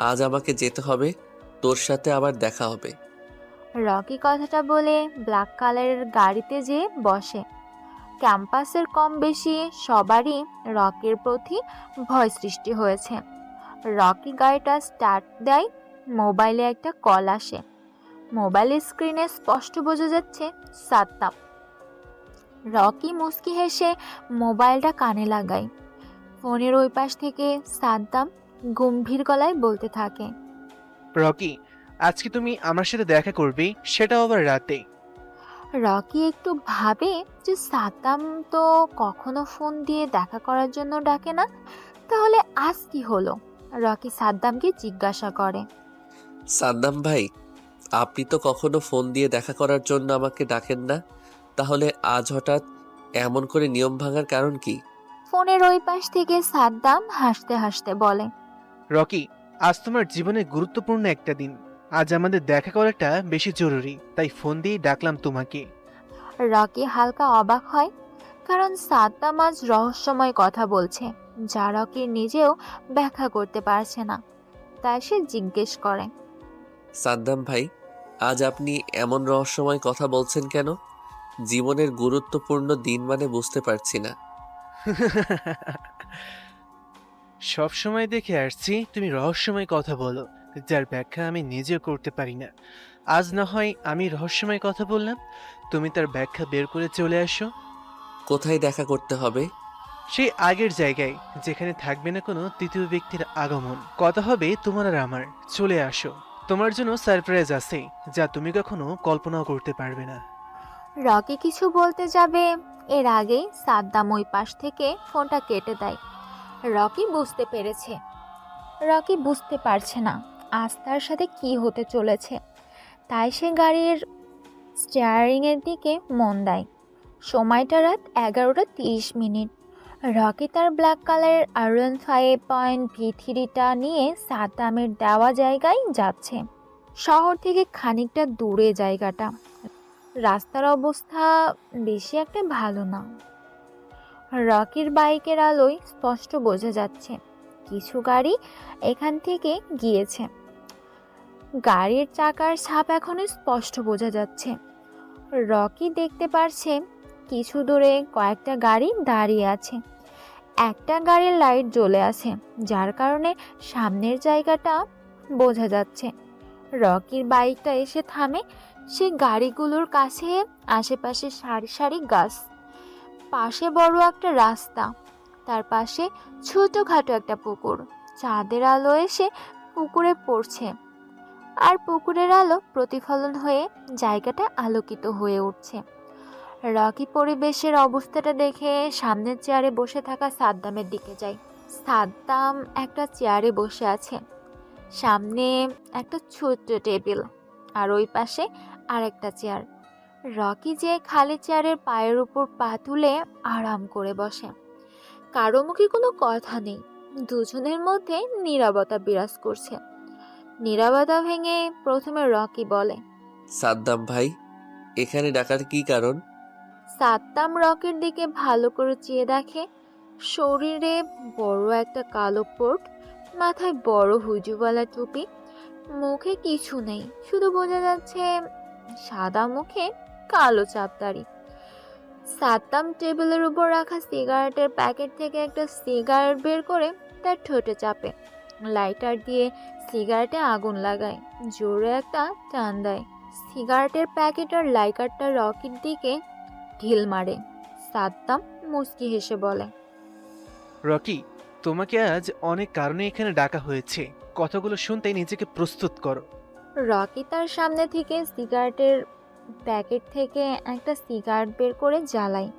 আজ আমাকে যেতে হবে, তোর সাথে আবার দেখা হবে। রকি কথাটা বলে ব্ল্যাক কালারের গাড়িতে যেয়ে বসে। ক্যাম্পাসের কম বেশি সবারই রকির প্রতি ভয় সৃষ্টি হয়েছে। রকি গাড়িটা স্টার্ট দেয়, মোবাইলে একটা কল আসে। মোবাইলের স্ক্রিনে স্পষ্ট বোঝা যাচ্ছে সাদ্দাম। রকি মুচকি হেসে মোবাইলটা কানে লাগায়। ফোনের ওই পাশ থেকে সাদ্দাম গম্ভীর গলায় বলতে থাকে, রকি, আজকে তুমি আমার সাথে দেখা করবে, সেটাও আবার রাতে। রকি একটু ভাবে যে সাদ্দাম তো কখনো ফোন দিয়ে দেখা করার জন্য ডাকে না, তাহলে আজ কি হলো। রকি সাদ্দামকে জিজ্ঞাসা করে, সাদ্দাম ভাই, আপনি তো কখনো ফোন দিয়ে দেখা করার জন্য আমাকে ডাকেন না, তাহলে আজ হঠাৎ এমন করে নিয়ম ভাঙার কারণ কি? ফোনের ওই পাশ থেকে সাদ্দাম হাসতে হাসতে বলে, রকি, আজ তোমার জীবনের গুরুত্বপূর্ণ একটা দিন। আজ আমাদের দেখা করাটা বেশি জরুরি, তাই ফোন দিয়ে ডাকলাম তোমাকে। রকি হালকা অবাক হয়, কারণ সাদ্দাম আজ রহস্যময় কথা বলছে যা রকি নিজেও ব্যাখ্যা করতে পারছে না। তাই সে জিজ্ঞেস করে, সাদ্দাম ভাই, আজ আপনি এমন রহস্যময় কথা বলছেন কেন? জীবনের গুরুত্বপূর্ণ দিন মানে বুঝতে পারছি না। সব সময় দেখে আসছি তুমি রহস্যময় কথা বলো, যার ব্যাখ্যা আমি নিজেও করতে পারি না। আজ না হয় আমি রহস্যময় কথা বললাম, তুমি তার ব্যাখ্যা বের করে চলে আসো। কোথায় দেখা করতে হবে? সেই আগের জায়গায়, যেখানে থাকবে না কোনো তৃতীয় ব্যক্তির আগমন। কথা হবে তোমার আর আমার। চলে আসো, তোমার জন্য সারপ্রাইজ আছে যা তুমি কখনো কল্পনাও করতে পারবে না। রকি কিছু বলতে যাবে, এর আগেই সাদ্দাম ওই পাশ থেকে ফোনটা কেটে দেয়। রকি বুঝতে পারছে না আজ তার সাথে কি হতে চলেছে, তাই সে গাড়ির স্টিয়ারিংয়ের দিকে মন দেয়। সময়টা রাত 11:30। রকি তার ব্ল্যাক কালারের R15.V3টা নিয়ে সাদ্দামের দেওয়া জায়গায় যাচ্ছে। শহর থেকে খানিকটা দূরে জায়গাটা। রাস্তার অবস্থা বেশি একটা ভালো না। রকির বাইকের আলোয় স্পষ্ট বোঝা যাচ্ছে কিছু গাড়ি এখান থেকে গিয়েছে। গাড়ির চাকার ছাপ এখনো স্পষ্ট বোঝা যাচ্ছে। রকি দেখতে পারছে কিছু দূরে কয়েকটা গাড়ি দাঁড়িয়ে আছে। একটা গাড়ির লাইট জ্বলে আছে, যার কারণে সামনের জায়গাটা বোঝা যাচ্ছে। রকির বাইকটা এসে থামে সেই গাড়িগুলোর কাছে। আশেপাশে সারি সারি গাছ, পাশে বড় একটা রাস্তা, তার পাশে ছোটখাটো একটা পুকুর। চাঁদের আলো এসে পুকুরে পড়ছে, আর পুকুরের আলো প্রতিফলন হয়ে জায়গাটা আলোকিত হয়ে উঠছে। রকি পরিবেশের অবস্থাটা দেখে সামনের চেয়ারে বসে থাকা সাদ্দামের দিকে যায়। সাদ্দাম একটা চেয়ারে বসে আছে, সামনে একটা ছোট্ট টেবিল, আর ওই পাশে আরেকটা চেয়ার। রকি যে খালি চেয়ারের পায়ের উপর পা তুলে আরাম করে বসে। কারো মুখে কোনো কথা নেই, দুজনের মধ্যে নীরবতা বিরাজ করছে। নীরবতা ভেঙে প্রথমে রকি বলে, সাদ্দাম ভাই, এখানে ডাকার কি কারণ? সাদ্দাম রকির দিকে ভালো করে চেয়ে দেখে। শরীরে বড় একটা কালো কোট, মাথায় বড় হুজুওয়ালা টুপি, মুখে কিছু নেই, শুধু বোঝা যাচ্ছে সাদা মুখে কালো চাপদাড়ি। সাদ্দাম টেবিলের উপর রাখা সিগারেটের প্যাকেট থেকে একটা সিগারেট বের করে তার ঠোঁটে চাপে। লাইটার দিয়ে সিগারেটে আগুন লাগায়, জোরে একটা টান দেয়। সিগারেটের প্যাকেট আর লাইটারটা রকির দিকে ঢিল মারে। সাদ্দাম মুচকি হেসে বলে, রকি, তোমাকে আজ অনেক কারণে এখানে ডাকা হয়েছে। কথাগুলো শুনতে নিজেকে প্রস্তুত করো। রকি তার সামনে থেকে সিগারেটের প্যাকেট থেকে একটা সিগারেট বের করে জ্বালায়।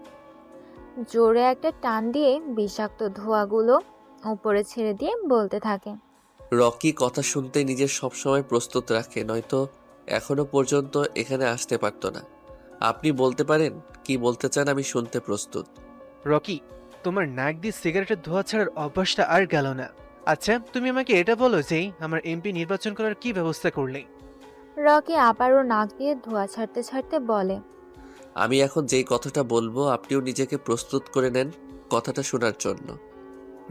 জোরে একটা টান দিয়ে বিষাক্ত ধোঁয়াগুলো উপরে ছেড়ে দিয়ে বলতে থাকে, রকি কথা শুনতে নিজের সবসময় প্রস্তুত রাখে, নয়তো এখনো পর্যন্ত এখানে আসতে পারতো না। আপনি বলতে পারেন কি বলতে চান, আমি শুনতে প্রস্তুত। রকি, তোমার নাক দিয়ে সিগারেটের ধোঁয়া ছাড়ার অভ্যাসটা আর গেল না। আচ্ছা, তুমি আমাকে এটা বলো যে আমার এমপি নির্বাচন করার কি ব্যবস্থা করলে? রকি আবারও নাক দিয়ে ধোঁয়া ছাড়তে ছাড়তে বলে, আমি এখন যেই কথাটা বলবো আপনিও নিজেকে প্রস্তুত করে নেন কথাটা শোনার জন্য।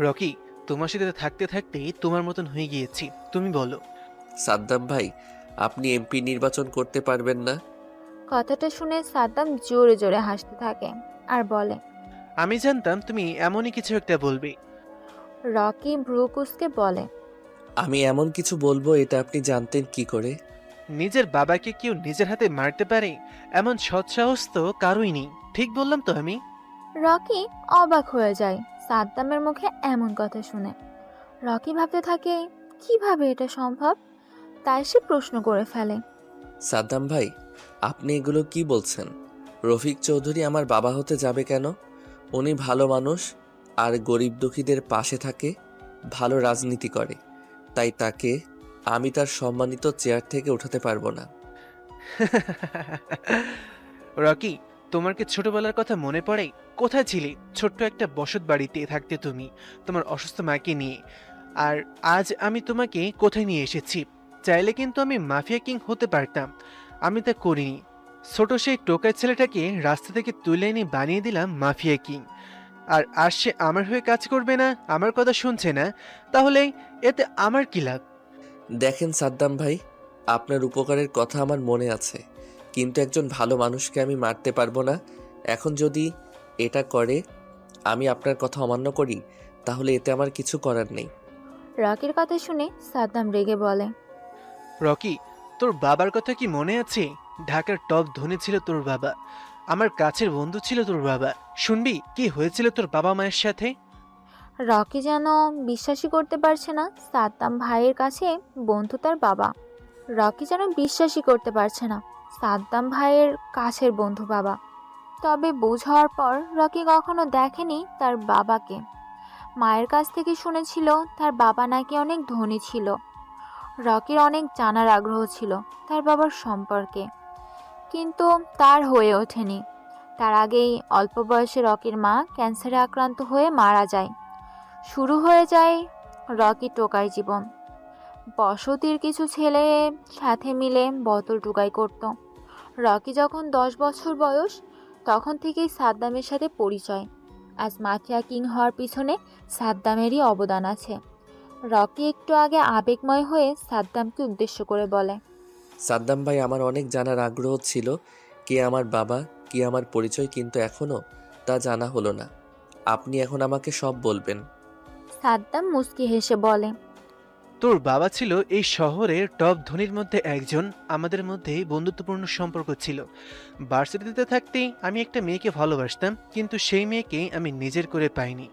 রকি, তোমার সাথে থাকতে থাকতেই তোমার মতন হয়ে গিয়েছি। তুমি বলো। সাদ্দাম ভাই, আপনি এমপি নির্বাচন করতে পারবেন না। কথাটা শুনে সাদ্দাম জোরে জোরে হাসতে থাকে আর বলে, আমি জানতাম তুমি এমনই কিছু একটা বলবে। রকি ভ্রু কুঁচকে বলে, আমি এমন কিছু বলবো এটা আপনি জানতেন কি করে? নিজের বাবাকে কেউ নিজের হাতে মারতে পারে এমন সৎসাহস তো কারোই নেই। ঠিক বললাম তো আমি? রকি অবাক হয়ে যায় সাদ্দামের মুখে এমন কথা শুনে। রকি ভাবতে থাকে কিভাবে এটা সম্ভব, তাই সে প্রশ্ন করে ফেলে। সাদ্দাম ভাই, আপনি এগুলো কি বলছেন? রফিক চৌধুরী আমার বাবা হতে যাবে কেন? উনি ভালো মানুষ আর গরিব দুঃখীদের পাশে থাকে, ভালো রাজনীতি করে, তাই তাকে আমি তার সম্মানিত চেয়ার থেকে উঠাতে পারবো না। রকি, তোমার কি ছোটবেলার কথা মনে পড়ে? কোথায় ছিলে? ছোট্ট একটা বসত বাড়িতে থাকতে তুমি, তোমার অসুস্থ মাকে নিয়ে। আর আজ আমি তোমাকে কোথায় নিয়ে এসেছি। চাইলে কিন্তু আমি মাফিয়া কিং হতে পারতাম, আমি তা করিনি। ছোট সেই টোকাই ছেলেটাকে রাস্তা থেকে তুলে এনে বানিয়ে দিলাম মাফিয়া কিং। আর সে আমার হয়ে কাজ করবে না, আমার কথা শুনছে না, তাহলে এতে আমার কি লাভ? দেখেন সাদ্দাম ভাই, আপনার উপকারের কথা আমার মনে আছে, কিন্তু একজন ভালো মানুষকে আমি মারতে পারবো না। এখন যদি এটা করে আমি আপনার কথা অমান্য করি, তাহলে এতে আমার কিছু করার নেই। রকির কথা শুনে সাদ্দাম রেগে বলে, রকি, তোর বাবার কথা কি মনে আছে? ঢাকার টপ ধনী ছিল তোর বাবা, আমার কাছের বন্ধু ছিল তোর বাবা। শুনবি কি হয়েছিল তোর বাবা মায়ের সাথে? রকি যেন বিশ্বাসই করতে পারছে না সাদ্দাম ভাইয়ের কাছে বন্ধু তার বাবা। রকি যেন বিশ্বাসই করতে পারছে না সাদ্দাম ভাইয়ের কাছের বন্ধু বাবা। তবে বুঝ হওয়ার পর রকি কখনো দেখেনি তার বাবাকে। মায়ের কাছ থেকে শুনেছিল তার বাবা নাকি অনেক ধনী ছিল। রকির অনেক জানার আগ্রহ ছিল তার বাবার সম্পর্কে, কিন্তু তার হয়ে ওঠেনি। তার আগেই অল্প বয়সে রকির মা ক্যান্সারে আক্রান্ত হয়ে মারা যায়। শুরু হয়ে যায় রকি টোকাই জীবন। বসতির কিছু ছেলে সাথে মিলে বোতল টোকাই করত। রকি যখন 10 বছর বয়স, তখন থেকেই সাদ্দামের সাথে পরিচয়। আজ মাফিয়া কিং হওয়ার পিছনে সাদ্দামেরই অবদান আছে। রকি একটু আগে আবেগময় হয়ে সাদ্দামকে উদ্দেশ্য করে বলে, সাদ্দাম ভাই, আমার অনেক জানার আগ্রহ ছিল কে আমার বাবা, কি আমার পরিচয়, কিন্তু এখনো তা জানা হলো না। আপনি এখন আমাকে সব বলবেন। সাদ্দাম মুচকি হেসে বলে, তোর বাবা ছিল এই শহরের টপ ধনীর মধ্যে একজন। আমাদের মধ্যে বন্ধুত্বপূর্ণ সম্পর্ক ছিল। ভার্সিটিতে থাকতেই আমি একটা মেয়েকে ভালোবাসতাম, কিন্তু সেই মেয়েকে আমি নিজের করে পাইনি,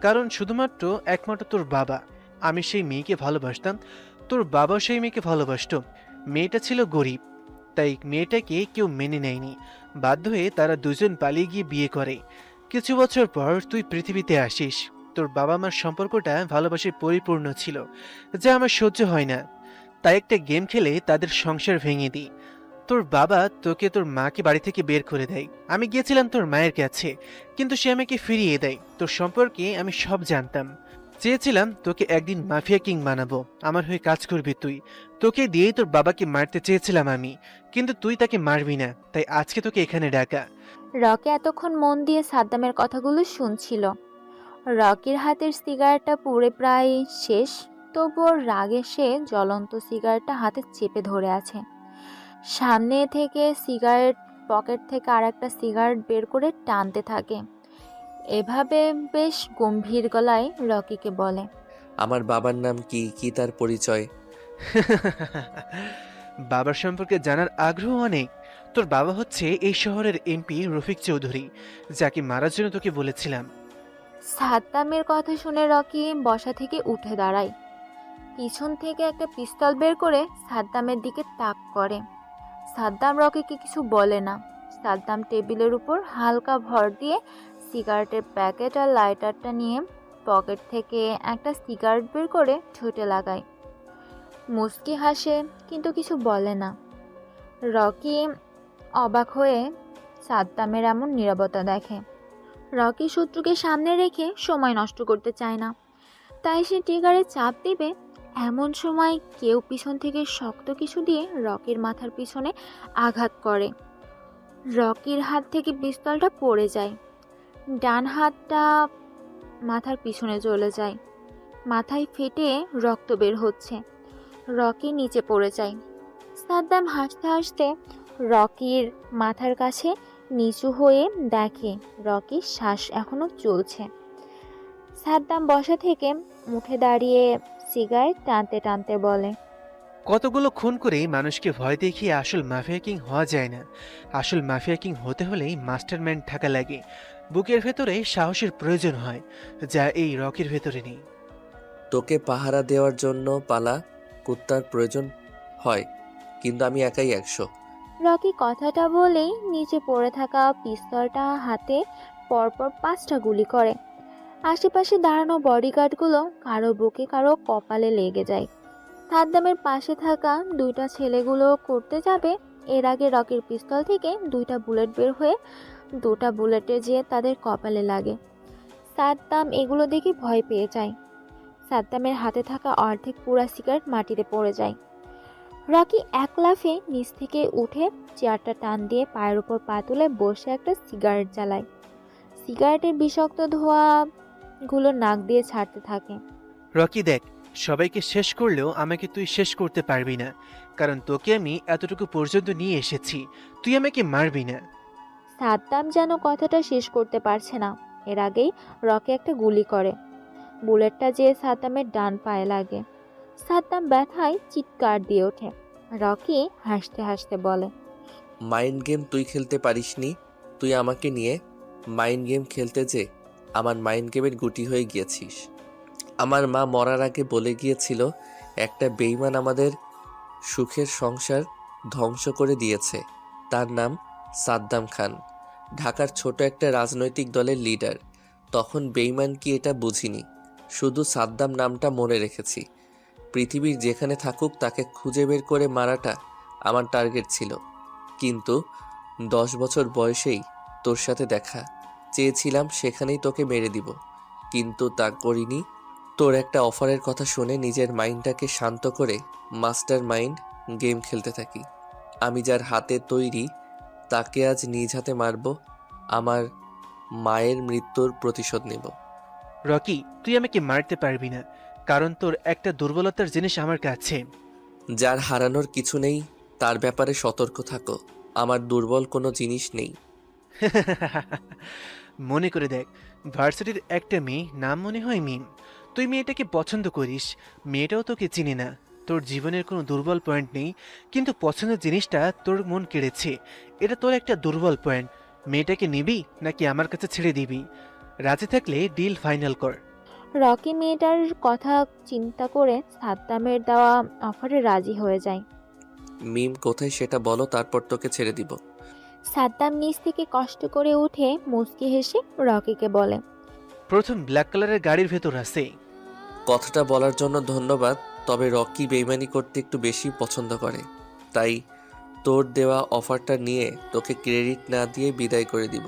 কারণ শুধুমাত্র একমাত্র তোর বাবা। আমি সেই মেয়েকে ভালোবাসতাম, তোর বাবাও সেই মেয়েকে ভালোবাসত। মেয়েটা ছিল গরিব, তাই মেয়েটাকে কেউ মেনে নেয়নি। বাধ্য হয়ে তারা দুজন পালিয়ে গিয়ে বিয়ে করে। কিছু বছর পর তুই পৃথিবীতে আসিস। তোর বাবা মার সম্পর্কটা ভালোবাসায় পরিপূর্ণ ছিল, যা আমার সহ্য হয় না। তাই একটা গেম খেলে তাদের সংসার ভেঙে দিই। তোর বাবা তোকে তোর মাকে বাড়ি থেকে বের করে দেয়। আমি গিয়েছিলাম তোর মায়ের কাছে, কিন্তু সে আমাকে ফিরিয়ে দেয়। তোর সম্পর্কে আমি সব জানতাম। চেয়েছিলাম তোকে একদিন মাফিয়া কিং বানাবো, আমার হয়ে কাজ করবি তুই। তোকে দিয়েই তোর বাবাকে মারতে চেয়েছিলাম আমি, কিন্তু তুই তাকে মারবি না, তাই আজকে তোকে এখানে ডাকা। রকি এতক্ষণ মন দিয়ে সাদ্দামের কথাগুলো শুনছিল। রকির হাতের সিগারেটটা পুড়ে প্রায় শেষ, তবুও রাগে সে জ্বলন্ত সিগারেটটা হাতে চেপে ধরে আছে। সামনে থেকে সিগারেট পকেট থেকে আরেকটা সিগারেট বের করে টানতে থাকে। এভাবে বেশ গম্ভীর গলায় রকিকে বলে, আমার বাবার নাম কি, কি তার পরিচয়? বাবার সম্পর্কে জানার আগ্রহ অনেক। তোর বাবা হচ্ছে এই শহরের এমপি রফিক চৌধুরী, যাকে মারার জন্য তোকে বলেছিলাম। সাদ্দামের কথা শুনে রকি বসা থেকে উঠে দাঁড়ায়। পিছন থেকে একটা পিস্তল বের করে সাদ্দামের দিকে তাক করে। সাদ্দাম রকিকে কিছু বলে না। সাদ্দাম টেবিলের উপর হালকা ভর দিয়ে সিগারেটের প্যাকেট আর লাইটারটা নিয়ে পকেট থেকে একটা সিগারেট বের করে ঠোঁটে লাগায়। মুচকি হাসে, কিন্তু কিছু বলে না। রকি অবাক হয়ে সাদ্দামের এমন নীরবতা দেখে। রকি শত্রুকে সামনে রেখে সময় নষ্ট করতে চায় না, তাই সে ট্রিগারে চাপ দিবে। এমন সময় কেউ পিছন থেকে শক্ত কিছু দিয়ে রকির মাথার পিছনে আঘাত করে। রকির হাত থেকে পিস্তলটা পড়ে যায়। ডান হাতটা মাথার পিছনে চলে যায়। মাথায় ফেটে রক্ত বের হচ্ছে। রকি নিচে পড়ে যায়। সাদ্দাম হাসতে হাসতে রকির মাথার কাছে নিচু হয়ে দেখে রকির শ্বাস এখনো চলছে। সাদ্দাম বসা থেকে উঠে দাঁড়িয়ে সিগারেট টানতে টানতে বলে, কতগুলো খুন করে মানুষকে ভয় দেখিয়ে আসল মাফিয়া কিং হওয়া যায় না। আসল মাফিয়া কিং হতে হলেই মাস্টারমাইন্ড থাকা লাগে। বুকের ভেতরে সাহসের প্রয়োজন হয়, যা এই রকির ভেতরে নেই। তোকে পাহারা দেওয়ার জন্য পালা কুত্তার প্রয়োজন হয়, কিন্তু আমি একাই 100। রকি কথাটা বলেই নিচে পড়ে থাকা পিস্তলটা হাতে পরপর 5টা গুলি করে। আশেপাশে দাঁড়ানো বডিগার্ডগুলো কারো বুকে কারো কপালে লেগে যায়। সাদ্দামের পাশে থাকা 2টা ছেলেগুলো করতে যাবে, এর আগে রকির পিস্তল থেকে 2টা বুলেট বের হয়ে 2টা বুলেটে যেয়ে তাদের কপালে লাগে। সাদ্দাম এগুলো দেখে ভয় পেয়ে যায়। সাদ্দামের হাতে থাকা অর্ধেক পুরা সিগারেট মাটিতে পড়ে যায়। রকি এক লাফে নিচ থেকে উঠে চেয়ারটা টান দিয়ে পায়ের উপর পা তুলে বসে একটা সিগারেট জ্বালায়। সিগারেটের বিষাক্ত ধোঁয়াগুলো নাক দিয়ে ছাড়তে থাকে। রকি দেখ, সবাইকে শেষ করলেও আমাকে তুই শেষ করতে পারবি না, কারণ তোকে আমি এতটুকু পর্যন্ত নিয়ে এসেছি। তুই আমাকে মারবি না। সাদ্দাম যেন কথাটা শেষ করতে পারছে না, এর আগেই রকি একটা গুলি করে। বুলেটটা যেয়ে সাদ্দামের ডান পায়ে লাগে। সাদ্দাম ব্যথায় চিৎকার দিয়ে ওঠে। রকি হাসতে হাসতে বলে, মাইন্ড গেম তুই খেলতে পারিসনি। তুই আমাকে নিয়ে মাইন্ড গেম খেলতে যে আমার মাইন্ড গেমের গুটি হয়ে গিয়েছিস। আমার মা মরার আগে বলে গিয়েছিল, একটা বেঈমান আমাদের সুখের সংসার ধ্বংস করে দিয়েছে। তার নাম সাদ্দাম খান, ঢাকার ছোট একটা রাজনৈতিক দলের লিডার। তখন বেঈমান কি এটা বুঝিনি, শুধু সাদ্দাম নামটা মনে রেখেছি। পৃথিবীর যেখানে থাকুক তাকে খুঁজে বের করে মারাটা আমার টার্গেট ছিল। কিন্তু 10 বছর বয়সেই তোর সাথে দেখা, চেয়েছিলাম সেখানেই তোকে মেরে দিব, কিন্তু তা করিনি। তোর একটা অফারের কথা শুনে নিজের মাইন্ডটাকে শান্ত করে মাস্টার মাইন্ড গেম খেলতে থাকি। আমি যার হাতে তৈরি তাকে আজ নিজ হাতে মারব, আমার মায়ের মৃত্যুর প্রতিশোধ নেব। রকি, তুই আমাকে মারতে পারবি না, কারণ তোর একটা দুর্বলতার জিনিস আমার কাছে। যার হারানোর কিছু নেই তার ব্যাপারে সতর্ক থাকো। আমার দুর্বল কোনো জিনিস নেই। মনে করে দেখ, ভার্সিটির একটা মেয়ে, নাম মনে হয় মিম। তুই মেয়েটাকে পছন্দ করিস, মেয়েটাও তোকে চিনে না। তোর জীবনের কোনো দুর্বল পয়েন্ট নেই, কিন্তু পছন্দের জিনিসটা তোর মন কেড়েছে। এটা তোর একটা দুর্বল পয়েন্ট। মেয়েটাকে নিবি নাকি আমার কাছে ছেড়ে দিবি? রাজি থাকলে ডিল ফাইনাল কর। রকি মেয়েটার কথা চিন্তা করে সাদ্দামের দেওয়া অফারে রাজি হয়ে যায়। মিম কোথায় সেটা বলো, তারপর তোকে ছেড়ে দিব। সাদ্দাম নিচ থেকে কষ্ট করে উঠে মুচকি হেসে রকিকে বলে, প্রথম ব্ল্যাক কালারের গাড়ির ভেতর আছে। কথাটা বলার জন্য ধন্যবাদ, তবে রকি বেইমানি করতে একটু বেশি পছন্দ করে, তাই তোর দেওয়া অফারটা নিয়ে তোকে ক্রেডিট না দিয়ে বিদায় করে দিব।